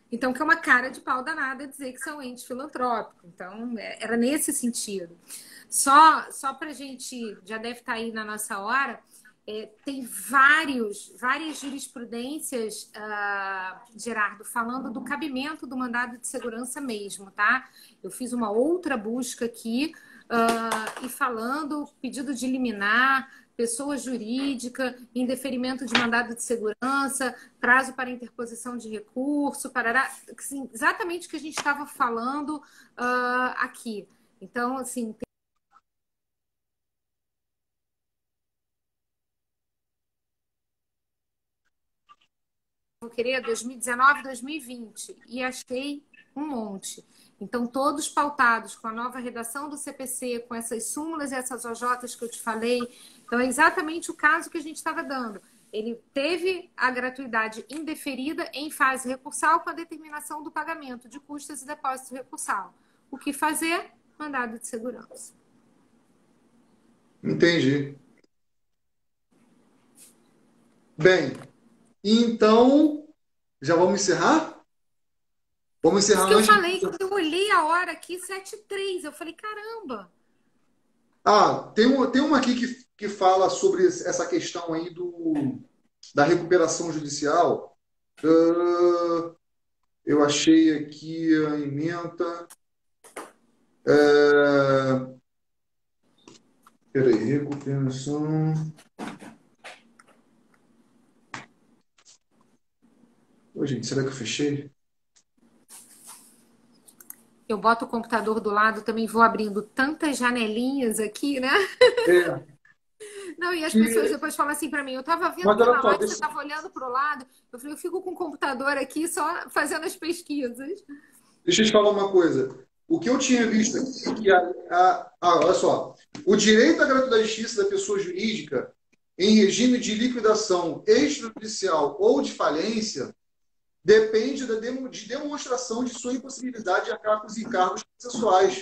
Então, que é uma cara de pau danada dizer que são ente filantrópico. Então, era nesse sentido. Só para a gente, já deve estar aí na nossa hora, tem várias jurisprudências, Gerardo, falando do cabimento do mandado de segurança mesmo, tá? Eu fiz uma outra busca aqui, e falando pedido de liminar, pessoa jurídica, indeferimento de mandado de segurança, prazo para interposição de recurso, parará, assim, exatamente o que a gente estava falando aqui. Então, assim, vou querer 2019, 2020, e achei um monte. Então, todos pautados com a nova redação do CPC, com essas súmulas e essas OJs que eu te falei. Então, é exatamente o caso que a gente estava dando. Ele teve a gratuidade indeferida em fase recursal com a determinação do pagamento de custas e depósito recursal. O que fazer? Mandado de segurança. Entendi. Bem, então, já vamos encerrar? Vamos Isso encerrar que eu antes. falei, quando eu olhei a hora aqui, 7h03, eu falei, caramba! Ah, tem uma aqui que fala sobre essa questão aí da recuperação judicial. Ah, eu achei aqui a ementa. Peraí, recuperação. Ô, gente, será que eu fechei? Eu boto o computador do lado, também vou abrindo tantas janelinhas aqui, né? É, Não, e as pessoas que, depois falam assim para mim, eu tava vendo mas que olha na só, live você tava olhando para o lado. Eu falei, eu fico com o computador aqui só fazendo as pesquisas. deixa eu te falar uma coisa. O que eu tinha visto aqui, olha só, o direito à gratuidade da justiça da pessoa jurídica em regime de liquidação extrajudicial ou de falência depende de demonstração de sua impossibilidade de arcar com os encargos processuais,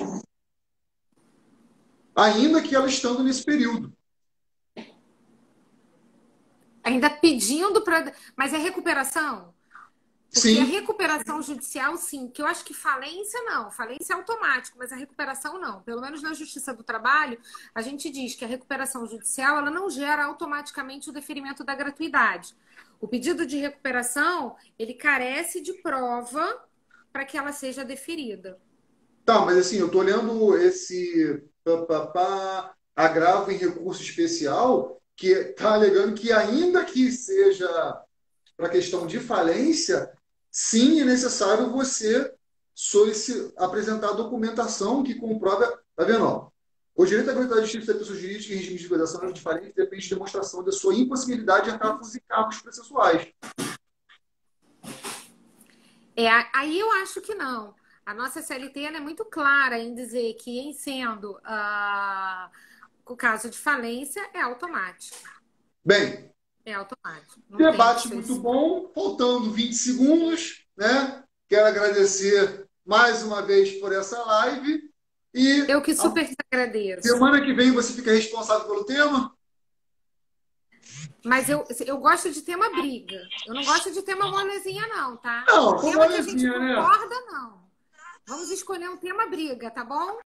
ainda que ela estando nesse período. Ainda pedindo para. Mas é recuperação? Porque a Sim, recuperação judicial, sim, que eu acho que falência não, falência é automático, mas a recuperação não. Pelo menos na Justiça do Trabalho, a gente diz que a recuperação judicial ela não gera automaticamente o deferimento da gratuidade. O pedido de recuperação, ele carece de prova para que ela seja deferida. tá, mas assim, eu estou olhando esse agravo em recurso especial que está alegando que ainda que seja para questão de falência, sim, é necessário você apresentar a documentação que comprova. Tá vendo? Ó? O direito à gratuidade de justiça da pessoa jurídica em regime de liquidação de falência depende de demonstração da sua impossibilidade de arcar com os encargos processuais. Aí eu acho que não. A nossa CLT ela é muito clara em dizer que, em sendo o caso de falência, é automático. Bem, É automático. Não tem debate que muito ser. bom, faltando 20 segundos, né? Quero agradecer mais uma vez por essa live e Eu que a super te agradeço. semana que vem você fica responsável pelo tema? Mas eu gosto de tema briga. Eu não gosto de tema molezinha, não, tá? Não, com Tema que a gente molezinha, né? concorda, não. Vamos escolher um tema briga, tá bom?